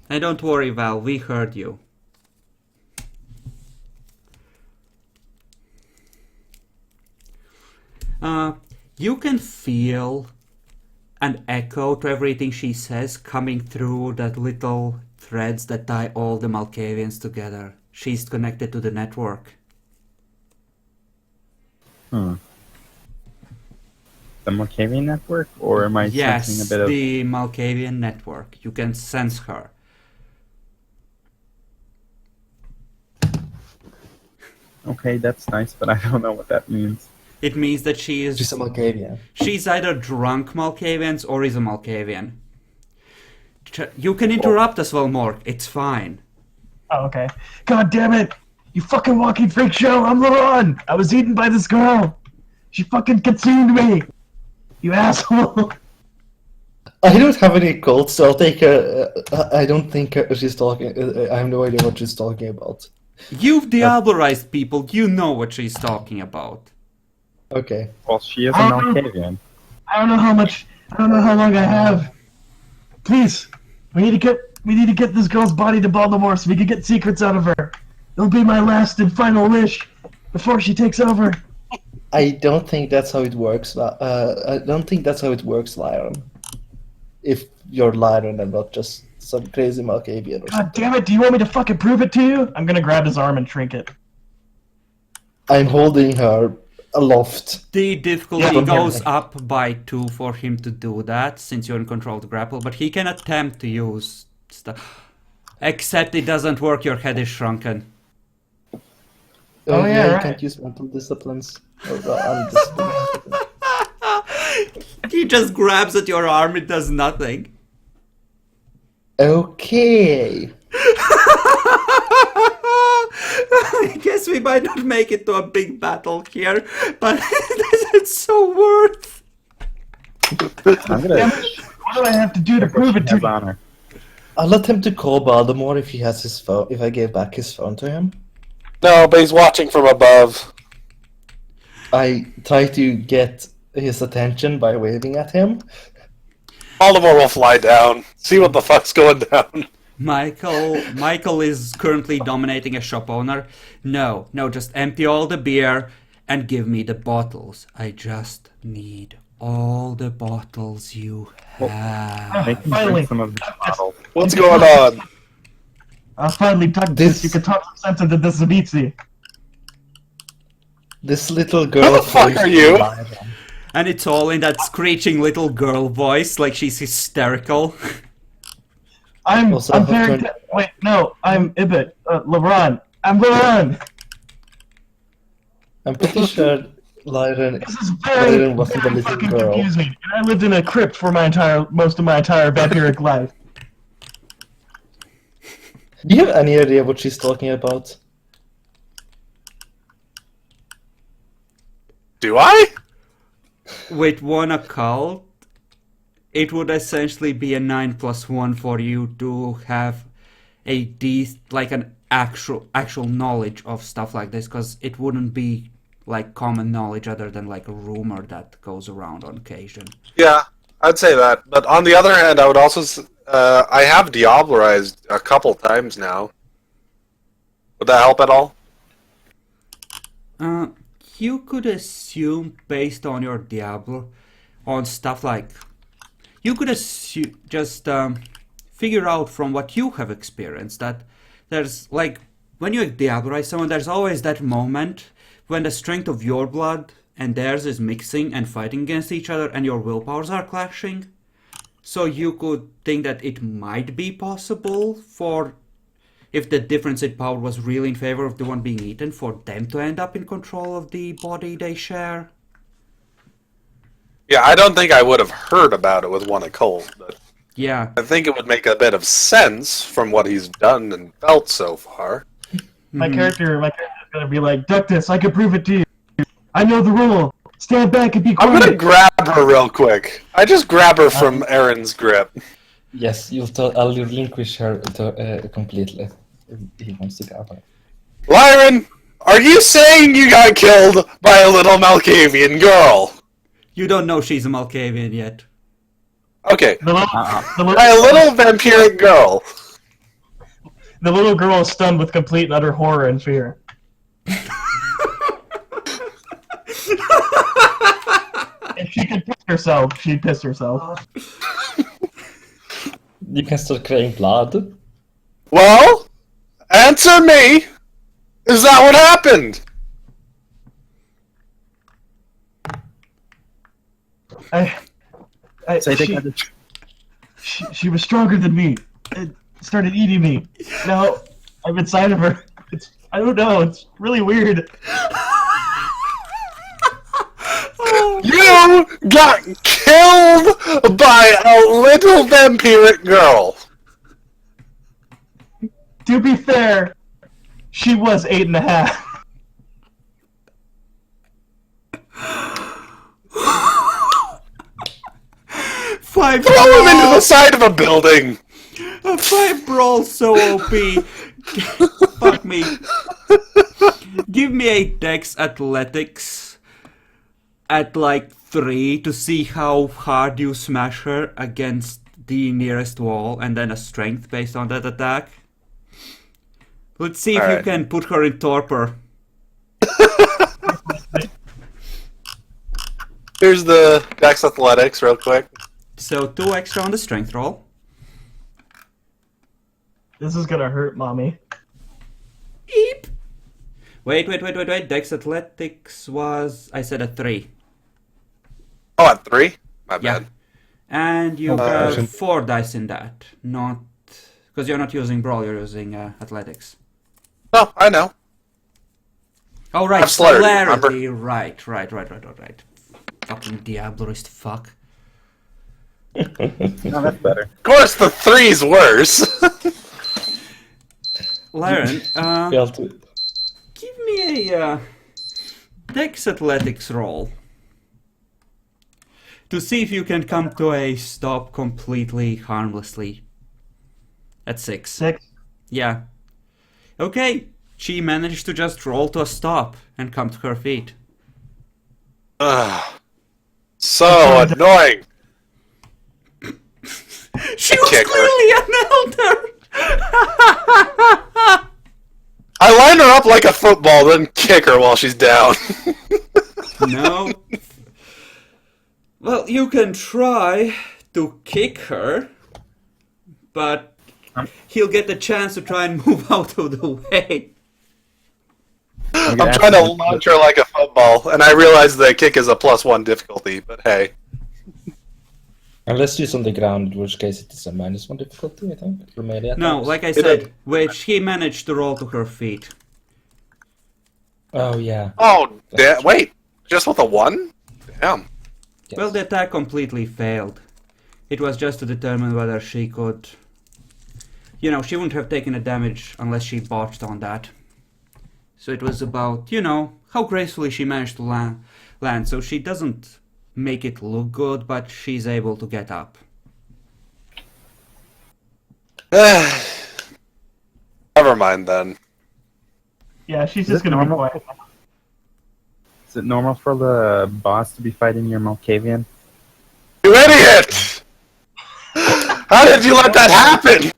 And don't worry, Val, we heard you. You can feel an echo to everything she says coming through that little threads that tie all the Malkavians together. She's connected to the network. The Malkavian network? Or am I Yes, sensing a bit of... the Malkavian network. You can sense her. Okay, that's nice, but I don't know what that means. It means that she is... She's a Malkavian. She's either drunk Malkavians or is a Malkavian. You can interrupt us, Volmork. It's fine. Oh, okay. God damn it! You fucking walking freak show! I'm Laron! I was eaten by this girl! She fucking consumed me! You asshole! I don't have any cold, so I'll take her. I don't think she's talking. I have no idea what she's talking about. You've diablerized people. You know what she's talking about. Okay. Well, she is a Malkavian. I don't know how long I have. Please, we need to get this girl's body to Baltimore so we can get secrets out of her. It'll be my last and final wish before she takes over. I don't think that's how it works. I don't think that's how it works, Lyron. If you're Lyron and not just some crazy Malkavian or God something. damn it! Do you want me to fucking prove it to you? I'm gonna grab his arm and shrink it. I'm holding her aloft. The difficulty Yeah, goes yeah. up by 2 for him to do that, since you're in control of the grapple, but he can attempt to use stuff. Except it doesn't work, your head is shrunken. Oh, yeah, You right. can't use mental disciplines. Or undisciplined. He just grabs at your arm, it does nothing. Okay. I guess we might not make it to a big battle here, but it's so worth. I'm gonna... What do I have to do to prove it to Has you? on her. I'll let him to call Baltimore if he has his phone. If I give back his phone to him. No, but he's watching from above. I try to get his attention by waving at him. Baltimore will fly down. See what the fuck's going down. Michael is currently dominating a shop owner. No, just empty all the beer and give me the bottles. I just need all the bottles you have. Make him Finally. drink some of this bottle. What's going on? I'll finally talk this. You can talk some sense into this Zabitsi. This little girl. Who the fuck are you? And it's all in that screeching little girl voice, like she's hysterical. I'm Also, I'm I have very turned- wait, no, I'm Ibit. LeBron. I'm LeBron. I'm pretty sure Lyran This is very, Lyran wasn't a very little fucking girl. confusing. And I lived in a crypt for most of my entire vampiric life. Do you have any idea what she's talking about? Do I? With one occult, it would essentially be a 9+1 for you to have an actual knowledge of stuff like this, because it wouldn't be like common knowledge other than like a rumor that goes around on occasion. Yeah, I'd say that. But on the other hand, I would also I have Diablerized a couple times now. Would that help at all? You could assume, based on your Diablo, on stuff like... You could assume, just figure out from what you have experienced that there's, like, when you Diablerize someone, there's always that moment when the strength of your blood and theirs is mixing and fighting against each other and your willpowers are clashing. So you could think that it might be possible for... if the difference in power was really in favor of the one being eaten, for them to end up in control of the body they share. Yeah, I don't think I would have heard about it with one occult, but Yeah. I think it would make a bit of sense from what he's done and felt so far. My character is gonna be like, Ductus, I can prove it to you. I know the rule. Stand back and be I'm quiet. gonna grab her real quick. I just grab her from Aaron's grip. Yes, I'll relinquish her completely. If he wants to go. Lyran, are you saying you got killed by a little Malkavian girl? You don't know she's a Malkavian yet. Okay, The little, by a little vampiric girl. the little girl is stunned with complete and utter horror and fear. If she could piss herself, she'd piss herself. You can start crying blood. Well, answer me. Is that what happened? She was stronger than me. It started eating me. Now I'm inside of her. I don't know. It's really weird. You got killed by a little vampiric girl. To be fair, she was 8.5. Five Throw him into the brawl! side of a building. A 5 brawl so OP. Fuck me. Give me a Dex Athletics at like 3 to see how hard you smash her against the nearest wall, and then a strength based on that attack. Let's see if you Alright. can put her in torpor. Here's the Dex Athletics real quick. So 2 extra on the strength roll. This is gonna hurt, mommy. Eep. Wait. Dex Athletics was... I said a 3. Oh, at 3? My Yeah. bad. And you Oh, have 4 dice in that. Not... Because you're not using brawl, you're using athletics. Oh, I know. Oh, right, I've slurred, celerity. Right. Fucking Diablerist fuck. No, that's better. Of course, the 3's worse. Laren, Fail to. give me a Dex Athletics roll. To see if you can come to a stop completely harmlessly. At 6. 6. Yeah. Okay, she managed to just roll to a stop and come to her feet. Ugh. So annoying. She was Kick her. clearly an elder! I line her up like a football, then kick her while she's down. No. Well, you can try to kick her, but he'll get the chance to try and move out of the way. I'm trying to launch her like a football, and I realize the kick is a +1 difficulty, but hey. Unless she's on the ground, in which case it is a -1 difficulty, I think, for melee attacks. No, like I said, which he managed to roll to her feet. Oh, yeah. Oh, wait. Just with a 1? Damn. Yes. Well, the attack completely failed. It was just to determine whether she could... You know, she wouldn't have taken a damage unless she botched on that. So it was about, you know, how gracefully she managed to land. So she doesn't make it look good, but she's able to get up. Never mind then. Yeah, she's Is just it gonna be normal? quiet. Is it normal for the boss to be fighting your Malkavian? You idiot! How did you let that happen?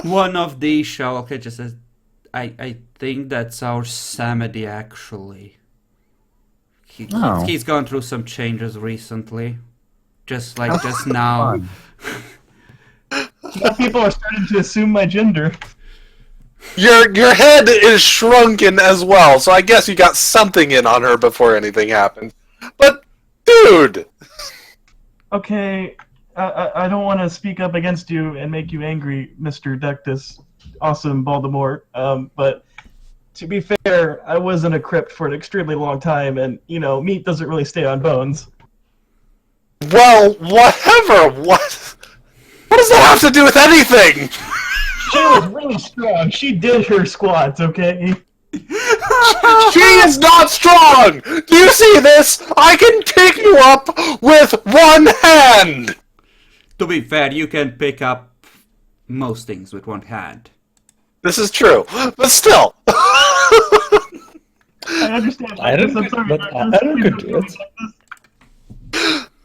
One of the Shock just says, I think that's our Samedi actually. He's gone through some changes recently. Just now. Fun. Now people are starting to assume my gender. Your head is shrunken as well, so I guess you got something in on her before anything happened. But, dude! Okay, I don't want to speak up against you and make you angry, Mr. Dectus, awesome Baltimore. But to be fair, I was in a crypt for an extremely long time, and you know, meat doesn't really stay on bones. Well, whatever. What does that have to do with anything? She was really strong. She did her squats, okay? She is not strong! Do you see this? I can pick you up with one hand! To be fair, you can pick up most things with one hand. This is true, but still. I understand. Iron I'm could, sorry, but Dectus. Iron could do it.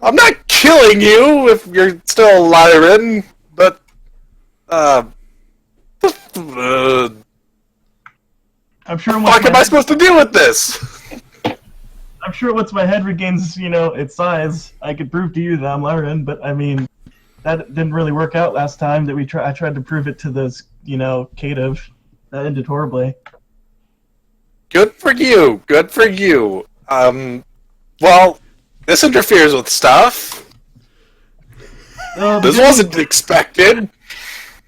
I'm not killing you if you're still Lyran, but I'm sure what am I supposed to do with this? I'm sure once my head regains, you know, its size, I could prove to you that I'm Lauren. But I mean, that didn't really work out last time. That I tried to prove it to those, you know, Cative. That ended horribly. Good for you. Good for you. Well, this interferes with stuff. This wasn't expected.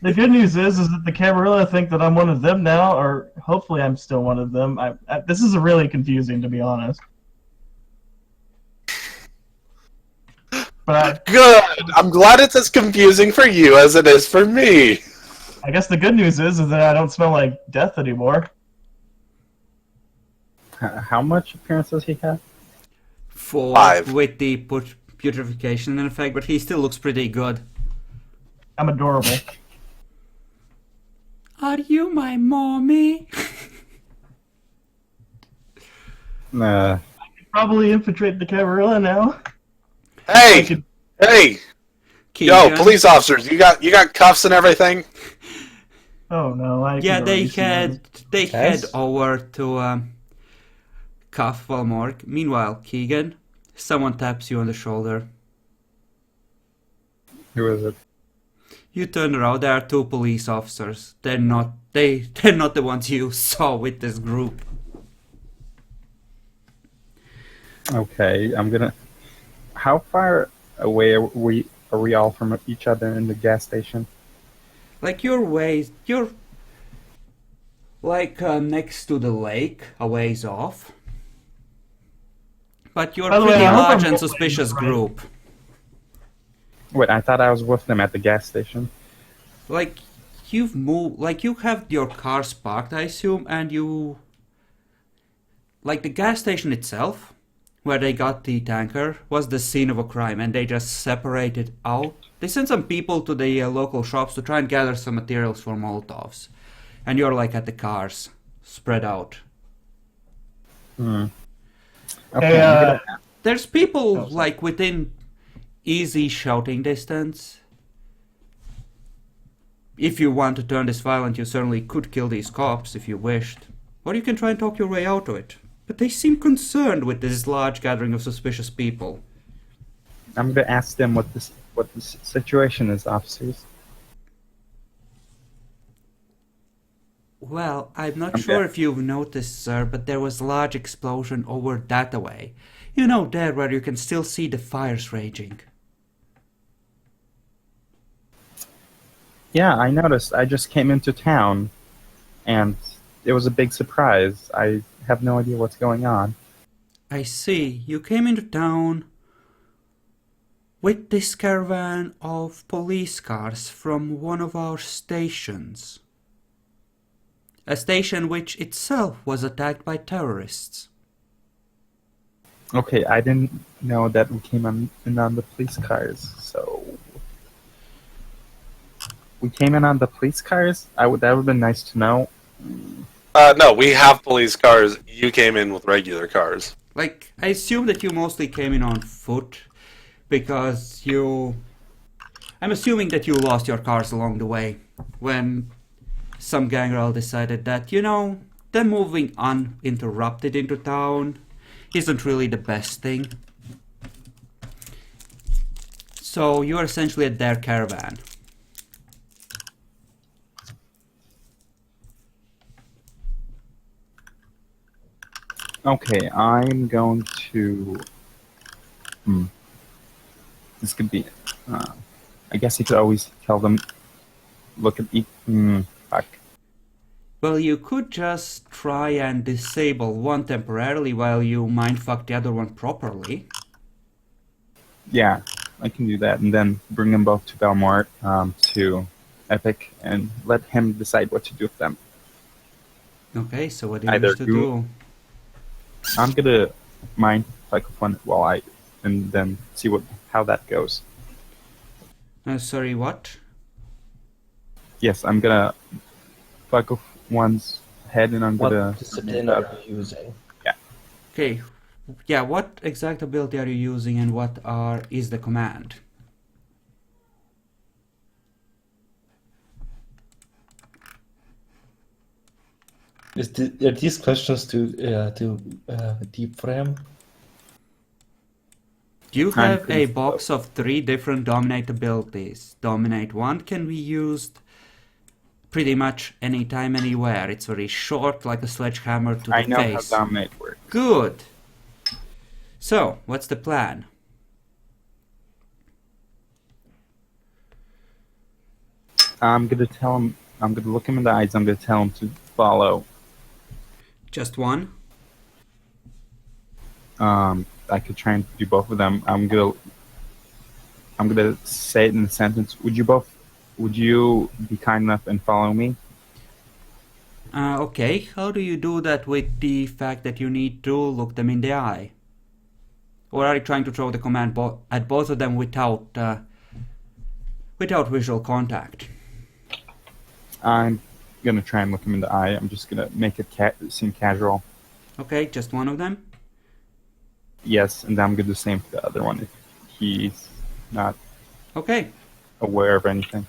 The good news is that the Camarilla think that I'm one of them now, or hopefully I'm still one of them. This is really confusing, to be honest. But Good. I'm glad it's as confusing for you as it is for me. I guess the good news is that I don't smell like death anymore. How much appearance does he have? 4 5. with the putrefaction in effect, but he still looks pretty good. I'm adorable. Are you my mommy? Probably infiltrate the Camarilla now. Hey, hey, yo, police officers, you got cuffs and everything? Oh no! Yeah, they head Yes. over to cuff Valmork. Meanwhile, Keegan, someone taps you on the shoulder. Who is it? You turn around. There are 2 police officers. They're not the ones you saw with this group. Okay, I'm gonna. How far away are we all from each other in the gas station? Like you're like next to the lake, a ways off. But you're By a the way, pretty I hope large I'm and getting suspicious this right. group. Wait, I thought I was with them at the gas station. Like you've moved, like you have your cars parked, I assume, and you, like the gas station itself, where they got the tanker, was the scene of a crime, and they just separated out. They sent some people to the local shops to try and gather some materials for Molotovs, and you're like at the cars, spread out. Okay, Hey, There's people like within easy shouting distance. If you want to turn this violent, you certainly could kill these cops if you wished. Or you can try and talk your way out of it. But they seem concerned with this large gathering of suspicious people. I'm gonna ask them what this situation is, officers. Well, I'm not Okay. sure if you've noticed, sir, but there was a large explosion over that way. You know, there where you can still see the fires raging. Yeah, I noticed. I just came into town, and it was a big surprise. I have no idea what's going on. I see. You came into town with this caravan of police cars from one of our stations. A station which itself was attacked by terrorists. Okay, I didn't know that we came in on the police cars, so... We came in on the police cars? That would have been nice to know. No, we have police cars. You came in with regular cars. Like, I assume that you mostly came in on foot because I'm assuming that you lost your cars along the way when some gangrel decided that, them moving uninterrupted into town isn't really the best thing. So you're essentially at their caravan. Okay, I'm going to... This could be... I guess you could always tell them... Look at fuck. Well, you could just try and disable one temporarily while you mindfuck the other one properly. Yeah, I can do that, and then bring them both to Belmort, to Epic, and let him decide what to do with them. Okay, so what do you Either wish to do- do? I'm gonna mind like one and then see how that goes. Sorry, what? Yes, I'm gonna fuck off one's head, and I'm What gonna. discipline are you using? Okay, yeah, what exact ability are you using and what is the command? Are these questions too deep for him? You I'm have a pretty box of 3 different dominate abilities. Dominate 1 can be used pretty much anytime, anywhere. It's very short, like a sledgehammer to I the know face. how dominate works. Good. So, what's the plan? I'm gonna tell him. I'm gonna look him in the eyes. I'm gonna tell him to follow. Just one? I could try and do both of them. I'm gonna say it in a sentence. Would you be kind enough and follow me? Okay, how do you do that with the fact that you need to look them in the eye? Or are you trying to throw the command at both of them without visual contact? I'm gonna try and look him in the eye. I'm just gonna make it seem casual. Okay, just one of them? Yes, and then I'm gonna do the same for the other one if he's not Okay. aware of anything.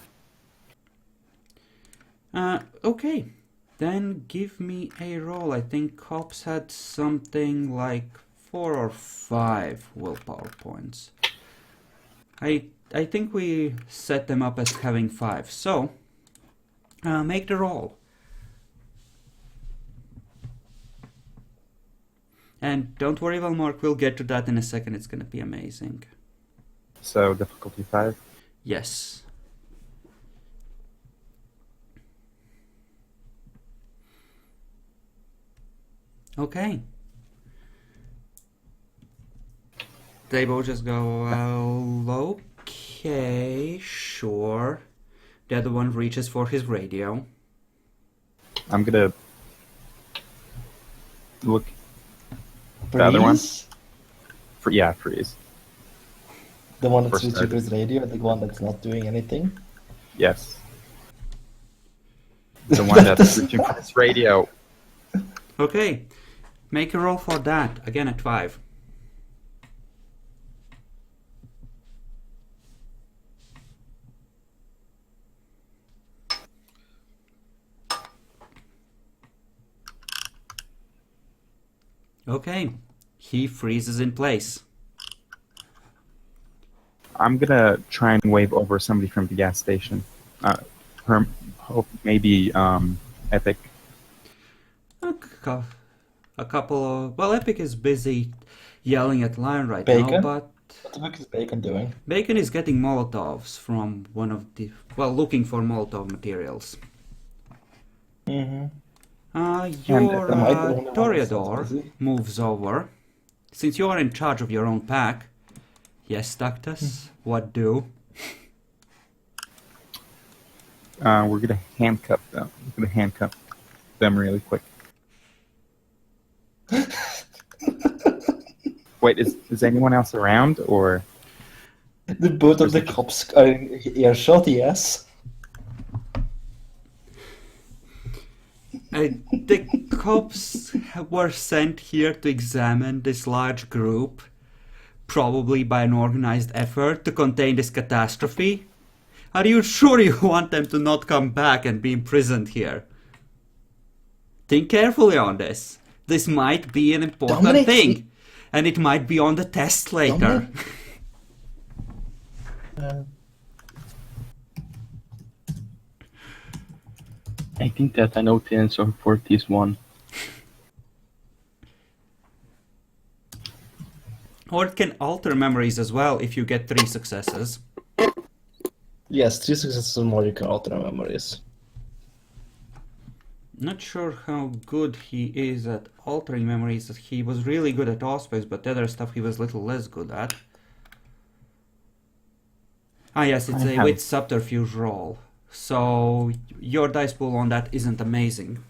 Okay. Then give me a roll. I think Cops had something like 4 or 5 willpower points. I think we set them up as having 5. So, make the roll. And don't worry, Valmark, we'll get to that in a second. It's gonna be amazing. So difficulty 5. Yes. Okay. They both just go, well, okay, sure. The other one reaches for his radio. I'm gonna look the other one. Freeze? Freeze. The one that's First switching to target. his radio, the one that's not doing anything? Yes. The one that's reaching for his radio. Okay, make a roll for that, again at 5. Okay, he freezes in place. I'm gonna try and wave over somebody from the gas station. Maybe Epic. A couple of... Well, Epic is busy yelling at Lion right now, Bacon? but What the fuck is Bacon doing? Bacon is getting Molotovs from one of the... Well, looking for Molotov materials. Mm-hmm. Your am I the only one that's not Toreador busy? moves over. Since you are in charge of your own pack. Yes, Dactus, what do? We're gonna handcuff them. We're gonna handcuff them really quick. Wait, is anyone else around, or? The both of the cops are in earshot, yes. The cops were sent here to examine this large group, probably by an organized effort to contain this catastrophe. Are you sure you want them to not come back and be imprisoned here? Think carefully on this. This might be an important Dominic, thing, and it might be on the test later. I think that I know the answer for this one. Or it can alter memories as well if you get 3 successes. Yes, 3 successes or more you can alter memories. Not sure how good he is at altering memories. He was really good at Auspice, but the other stuff he was a little less good at. Ah yes, it's a with subterfuge roll. So your dice pool on that isn't amazing.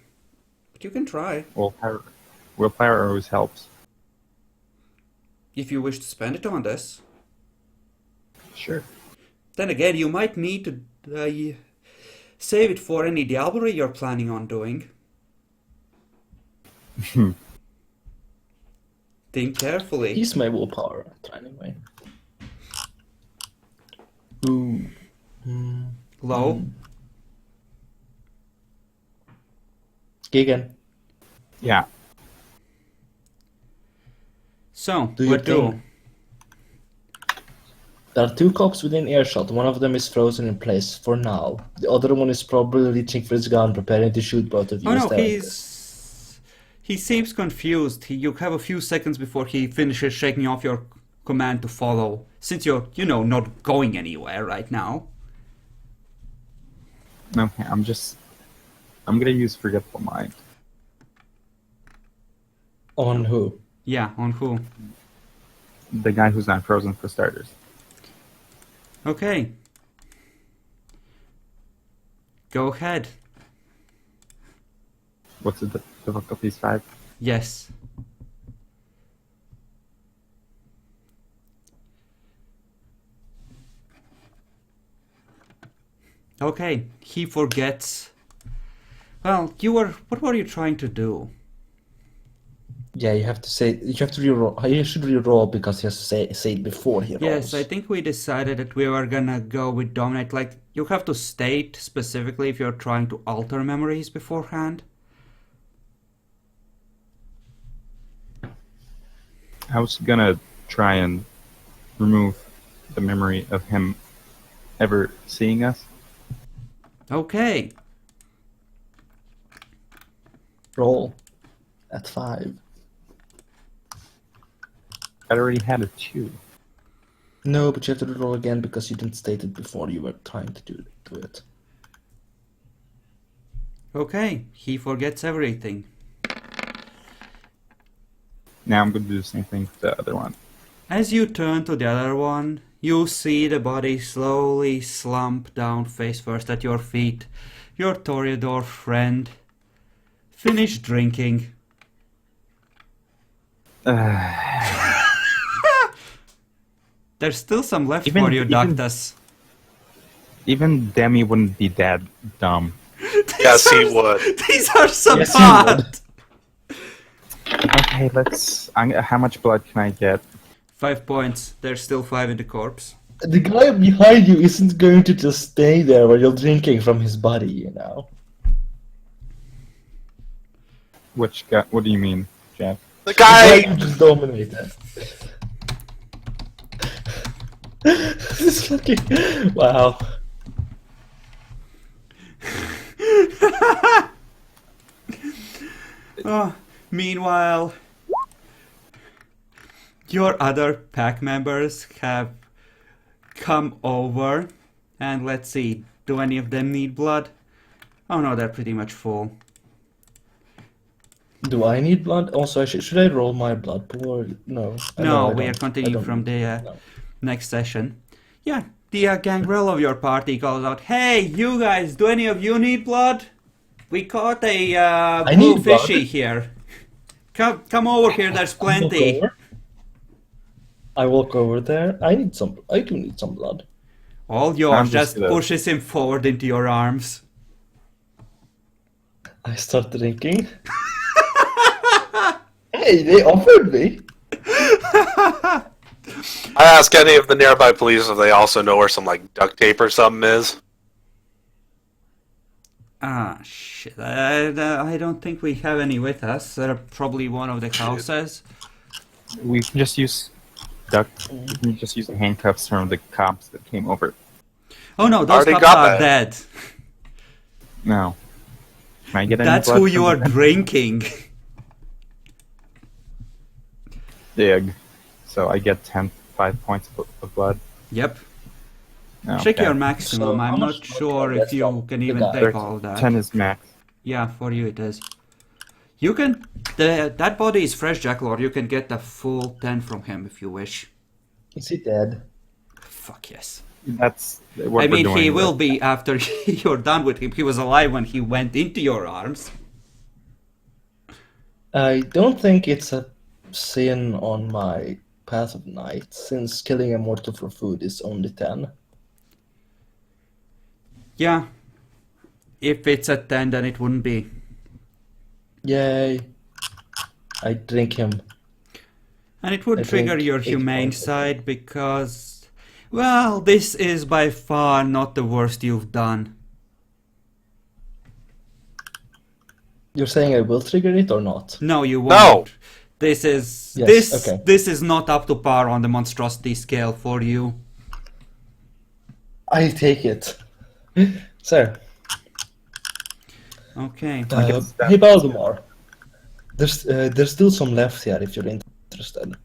But you can try. Willpower always helps. If you wish to spend it on this. Sure. Then again, you might need to save it for any diablerie you're planning on doing. Think carefully. He's my willpower, anyway. Ooh. Low. Gigan. Yeah. So, Do your what do? thing. There are 2 cops within earshot. One of them is frozen in place for now. The other one is probably reaching for his gun, preparing to shoot both of you. Oh no, instead of he this. seems confused. You have a few seconds before he finishes shaking off your command to follow, since you're, not going anywhere right now. Okay, I'm gonna use Forgetful Mind. On who? Yeah, on who? The guy who's not frozen, for starters. Okay. Go ahead. What's the difficulty? 5? Yes. Okay, he forgets. Well, what were you trying to do? Yeah, you have to reroll. You should reroll because he has to say it before he rolls. Yes, I think we decided that we were gonna go with Dominate. Like, you have to state specifically if you're trying to alter memories beforehand. I was gonna try and remove the memory of him ever seeing us. Okay. Roll at 5. I already had a 2. No, but you have to reroll again because you didn't state it before you were trying to do it. Okay, he forgets everything. Now I'm gonna do the same thing with the other one. As you turn to the other one, you see the body slowly slump down face first at your feet. Your Toreador friend finished drinking. There's still some left for you, Dactus. Even Demi wouldn't be that dumb. Yes, he would. These are some Yes, he hot! Okay, how much blood can I get? 5 points. There's still 5 in the corpse. The guy behind you isn't going to just stay there while you're drinking from his body, you know. Which guy? What do you mean, Jeff? The The guy guy. you just dominated. This is fucking... Wow. Meanwhile, Your other pack members have come over, and let's see, do any of them need blood? Oh no, they're pretty much full. Do I need blood? Also, should I roll my blood pool or no? No, I we are don't. continuing I don't from need the to, no. next session. Yeah, the gangrel of your party calls out, "Hey, you guys, do any of you need blood? We caught a I blue need blood. fishy here. Come over here, there's plenty." I walk over there. I do need some blood. All yours, I'm just just gonna- pushes him forward into your arms. I start drinking. Hey, they offered me. I ask any of the nearby police if they also know where some like duct tape or something is. Ah, shit. I don't think we have any with us. They're probably one of the houses. We can just use we can just use the handcuffs from the cops that came over. Oh no, those Already cops got are that. dead. No. Can I get any That's blood who from you are them? drinking. Dig. So I get 5 points of blood. Yep. Oh, Check okay. your maximum. So how I'm much not blood sure can I if get you from can the even guy? take all of that. 10 is max. Yeah, for you it is. You can. That body is fresh, Jacklord. You can get the full 10 from him if you wish. Is he dead? Fuck yes. That's what I we're mean, doing. he will with- be after you're done with him. He was alive when he went into your arms. I don't think it's a sin on my path of night, since killing a mortal for food is only 10. Yeah. If it's a 10, then it wouldn't be. Yay. I drink him. And it would I trigger think your 8 humane points, I think. side because, well, this is by far not the worst you've done. You're saying I will trigger it or not? No, you won't. No. This is Yes, okay. this is not up to par on the monstrosity scale for you. I take it. Sir, Okay. hey Baldomar. There's still some left here if you're interested.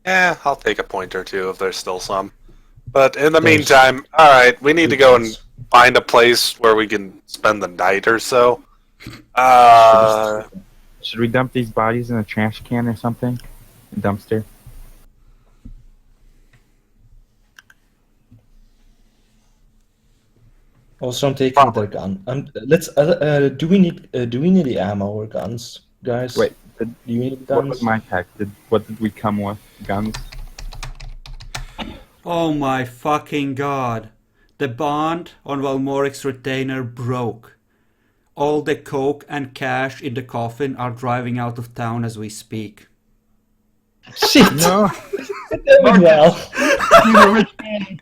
Yeah, I'll take a point or two if there's still some. But in the There's- meantime, alright, we need to go and find a place where we can spend the night or so. Should we dump these bodies in a trash can or something? A dumpster? Also, I'm taking their gun. Let's. Do we need the ammo or guns, guys? Wait, do you need what guns? was my pack? What did we come with? Guns? Oh my fucking god. The bond on Valmoric's retainer broke. All the coke and cash in the coffin are driving out of town as we speak. Shit! No! Well, He's a rich man.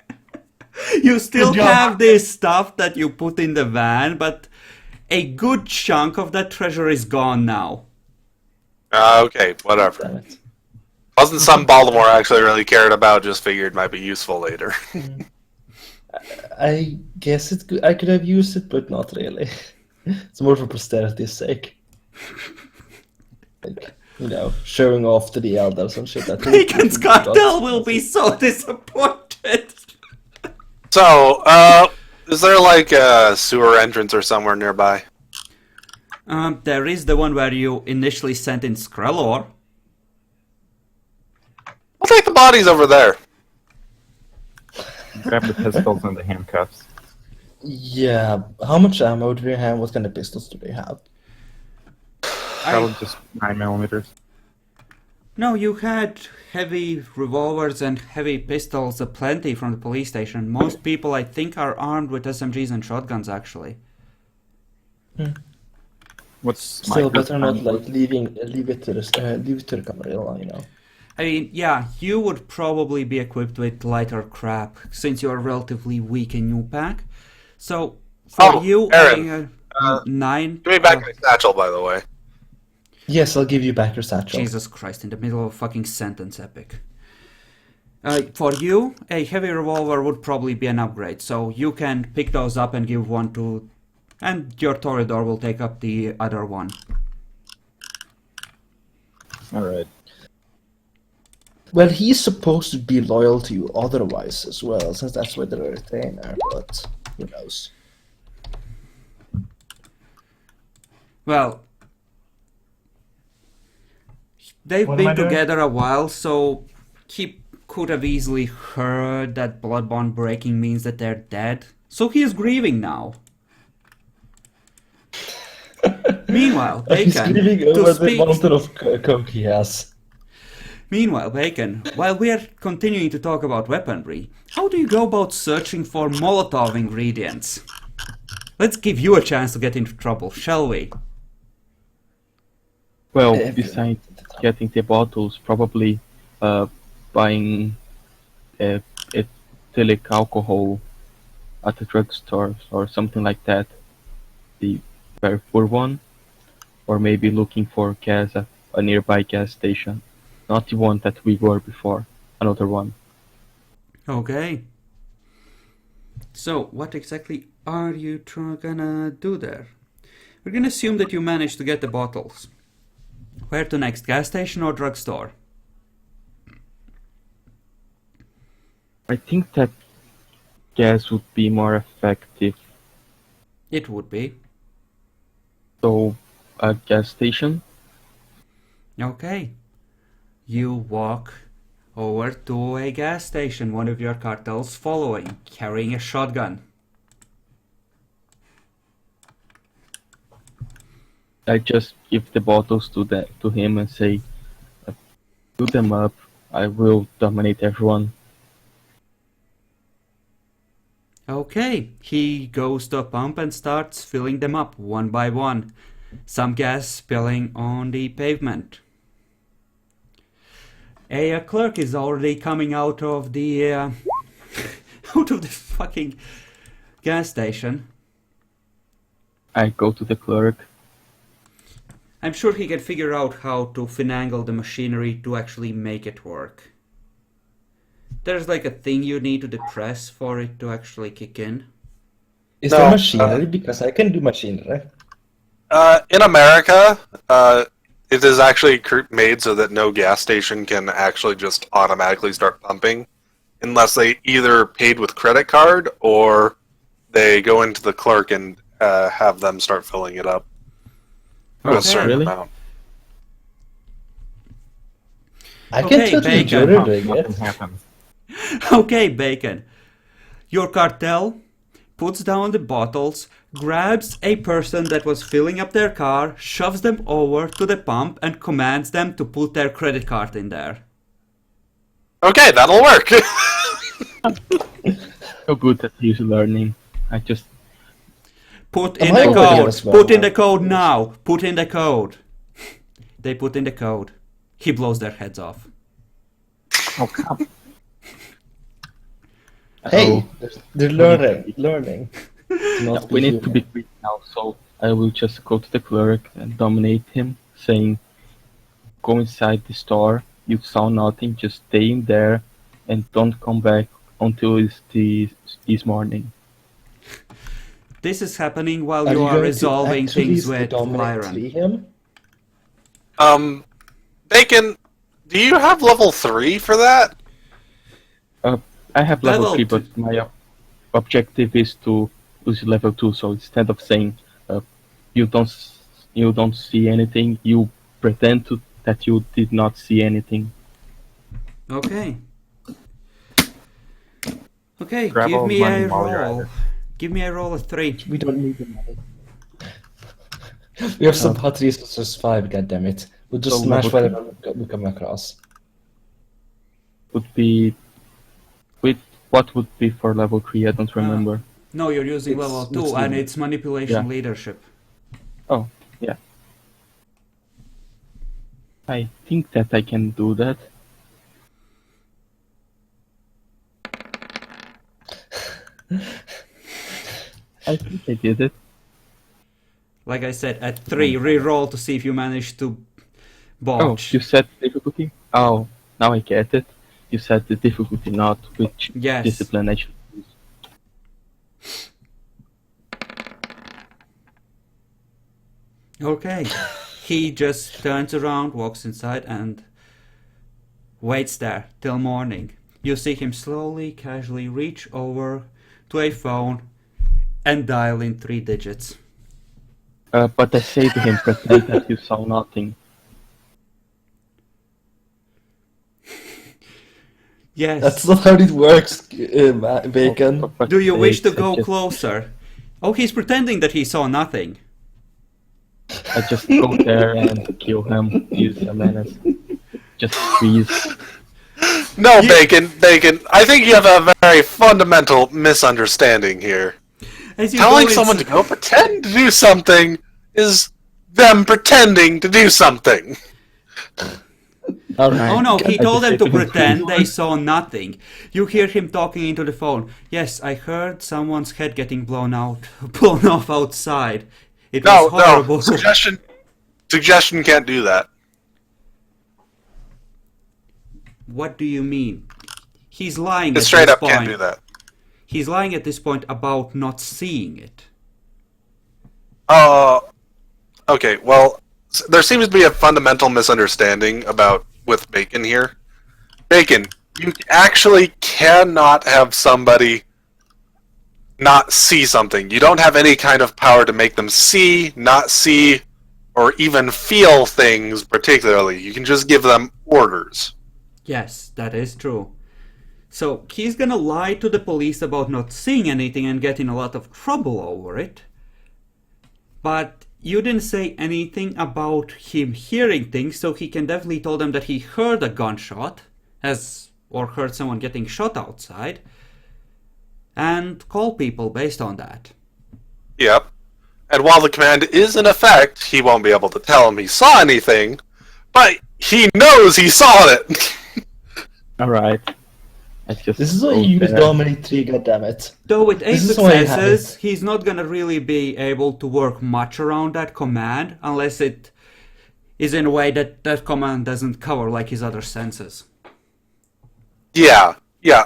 You still Good job. have this stuff that you put in the van, but a good chunk of that treasure is gone now. Okay, whatever. damn it. Wasn't something Baltimore actually really cared about, just figured might be useful later. I guess I could have used it, but not really. It's more for posterity's sake. Like, showing off to the elders and shit. Bacon's cartel will be so disappointed. So, is there like a sewer entrance or somewhere nearby? There is the one where you initially sent in Skrelor. I'll take the bodies over there. Grab the pistols and the handcuffs. Yeah. How much ammo do we have? What kind of pistols do we have? Probably just 9mm. No, you had heavy revolvers and heavy pistols aplenty from the police station. Most people, I think, are armed with SMGs and shotguns, actually. What's Still my better not like leave it to the Camarilla, I mean, yeah, you would probably be equipped with lighter crap, since you are relatively weak in new pack. So, for Oh, you, Aaron, 9... Give me back my satchel, by the way. Yes, I'll give you back your satchel. Jesus Christ, in the middle of a fucking sentence, epic. For you, a heavy revolver would probably be an upgrade, so you can pick those up and give one to... And your Toreador will take up the other one. Alright. Well, he's supposed to be loyal to you otherwise as well, since that's why they're a retainer, but who knows? Well, they've What am I been doing? together a while, so he could have easily heard that blood bond breaking means that they're dead. So he is grieving now. Meanwhile, He's Bacon, grieving to over the speak. mountain of coke he has. Meanwhile, Bacon, while we are continuing to talk about weaponry, how do you go about searching for Molotov ingredients? Let's give you a chance to get into trouble, shall we? Well, Everyone. besides getting the bottles, probably buying ethylic alcohol at the drugstore or something like that. The very poor one. Or maybe looking for gas at a nearby gas station. Not the one that we were before. Another one. Okay. So, what exactly are you gonna do there? We're gonna assume that you managed to get the bottles. Where to next? Gas station or drugstore? I think that gas would be more effective. It would be. So, a gas station? Okay. You walk over to a gas station, one of your cartels following, carrying a shotgun. I just give the bottles to him and say, fill them up. I will dominate everyone. Okay, he goes to a pump and starts filling them up one by one. Some gas spilling on the pavement. A clerk is already coming out of the out of the fucking gas station. I go to the clerk. I'm sure he can figure out how to finagle the machinery to actually make it work. There's like a thing you need to depress for it to actually kick in. Is No, there machinery? Because I can do machinery. In America, it is actually made so that no gas station can actually just automatically start pumping unless they either paid with credit card or they go into the clerk and have them start filling it up to a Okay. certain Really? amount. I Okay, can totally Bacon. jury rig Nothing it. happens. Okay, Bacon. Your cartel puts down the bottles, grabs a person that was filling up their car, shoves them over to the pump, and commands them to put their credit card in there. Okay, that'll work. So good that he's learning. I just Put Am in I the over here code. as well Put in now? the code now. Put in the code. They put in the code. He blows their heads off. Oh, come. Hey, they're learning. To not be we need to human. be quick now, so I will just go to the clerk and dominate him, saying, go inside the store, you saw nothing, just stay in there and don't come back until this morning. This is happening while Are you you are going resolving to actually things with dominate Lyron. him? Bacon, do you have level 3 for that? I have level Level 3, two. but my objective is to use level 2, so instead of saying you don't see anything, you pretend that you did not see anything. Okay. Okay, Grab give all me the money a while you're at roll. it. Give me a roll of 3. We don't need the money. We have Sabbat resources 5, goddammit. We'll just So smash level whatever we come across. Would be with what would be for level 3? I don't remember. No, you're using It's- level 2 it's and leader. it's manipulation Yeah. leadership. Oh, yeah. I think that I can do that. I think I did it. Like I said, at 3, re-roll to see if you manage to Oh, botch. you set difficulty? Oh, now I get it. You set the difficulty, not which Yes. discipline I should use. Okay. He just turns around, walks inside, and waits there till morning. You see him slowly, casually reach over to a phone and dial in 3 digits. But I say to him, pretend that you saw nothing. Yes. That's not how it works, Bacon. For Do you fuck's wish to sakes, go closer? Oh, he's pretending that he saw nothing. I just go there and kill him, use a menace. Just freeze. No, You- Bacon. I think you have a very fundamental misunderstanding here. As you Telling go someone to ins- go pretend to do something is them pretending to do something. Alright. Oh no, he I told just them say to to him, pretend "Please." they saw nothing. You hear him talking into the phone. Yes, I heard someone's head getting blown off outside. It was No, horrible. no. Suggestion can't do that. What do you mean? He's lying It at straight this up point. can't do that. He's lying at this point about not seeing it. Okay, well, there seems to be a fundamental misunderstanding with Bacon here. Bacon, you actually cannot have somebody not see something. You don't have any kind of power to make them see, not see, or even feel things particularly. You can just give them orders. Yes, that is true. So he's gonna lie to the police about not seeing anything and get in a lot of trouble over it. But you didn't say anything about him hearing things, so he can definitely tell them that he heard a gunshot, or heard someone getting shot outside, and call people based on that. Yep. And while the command is in effect, he won't be able to tell him he saw anything, but he knows he saw it. Alright. I just This is why go you use there. Dominate 3, goddammit. Though with 8 This is why I have successes, it. he's not gonna really be able to work much around that command unless it is in a way that that command doesn't cover like his other senses. Yeah,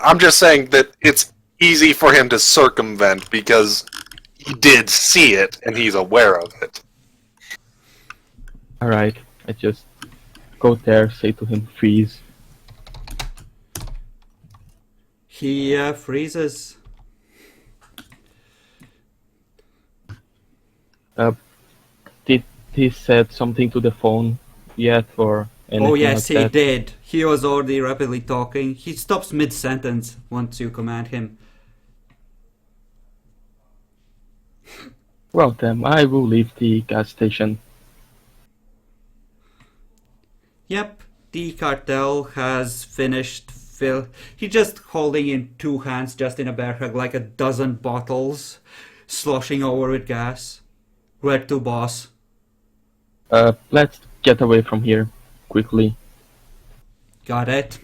I'm just saying that it's easy for him to circumvent because he did see it and he's aware of it. Alright. I just go there, say to him, freeze. He freezes. Did he said something to the phone yet, or anything Oh yes, like he that? did. He was already rapidly talking. He stops mid-sentence once you command him. Well then, I will leave the gas station. Yep, the cartel has finished He just holding in 2 hands, just in a bear hug, like a dozen bottles, sloshing over with gas. Where to, boss? Let's get away from here, quickly. Got it.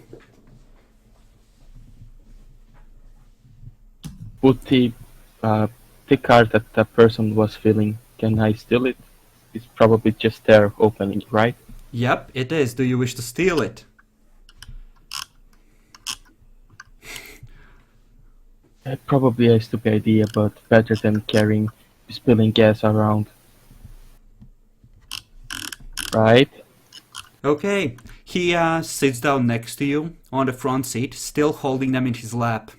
Put the card that the person was filling. Can I steal it? It's probably just there opening, right? Yep, it is. Do you wish to steal it? Probably a stupid idea, but better than spilling gas around. Right? Okay. He sits down next to you on the front seat, still holding them in his lap.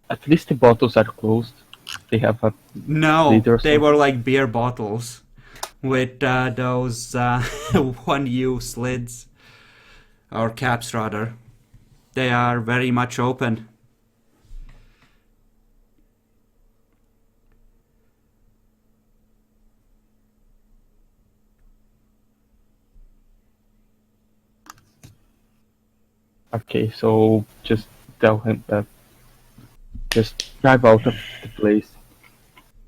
At least the bottles are closed. They have a No, lid or they something. were like beer bottles with those 1U slids. Or caps, rather. They are very much open. Okay, so just tell him that. Just drive out of the place.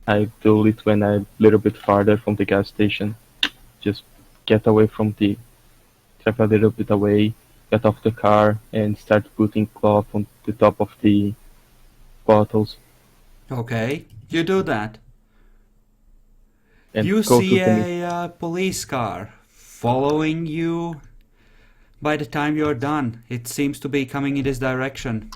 I do it when I'm a little bit farther from the gas station. Just get away from drive a little bit away, get off the car, and start putting cloth on the top of the bottles. Okay, you do that. And You go see to the a police car following you. By the time you're done, it seems to be coming in this direction.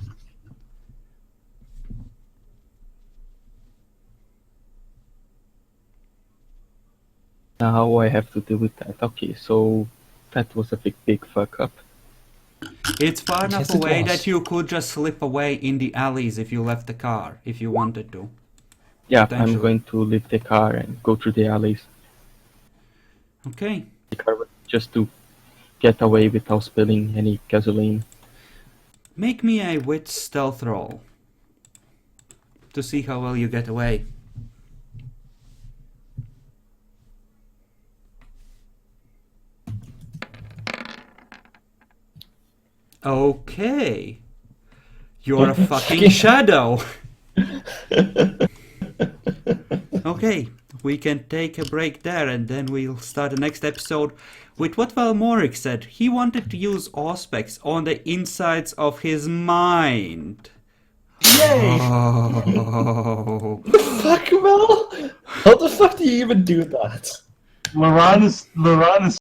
Now I have to deal with that. Okay, so That was a big fuck up. It's far enough Yes, it away was. that you could just slip away in the alleys if you left the car, if you wanted to. Yeah, I'm Potentially. going to leave the car and go through the alleys. Okay. The car just to get away without spilling any gasoline. Make me a wit stealth roll to see how well you get away. Okay. You're a fucking shadow. Okay, we can take a break there and then we'll start the next episode with what Valmoric said. He wanted to use Auspex on the insides of his mind. Yay! Oh. Fuck, Mel? How the fuck do you even do that? Laron is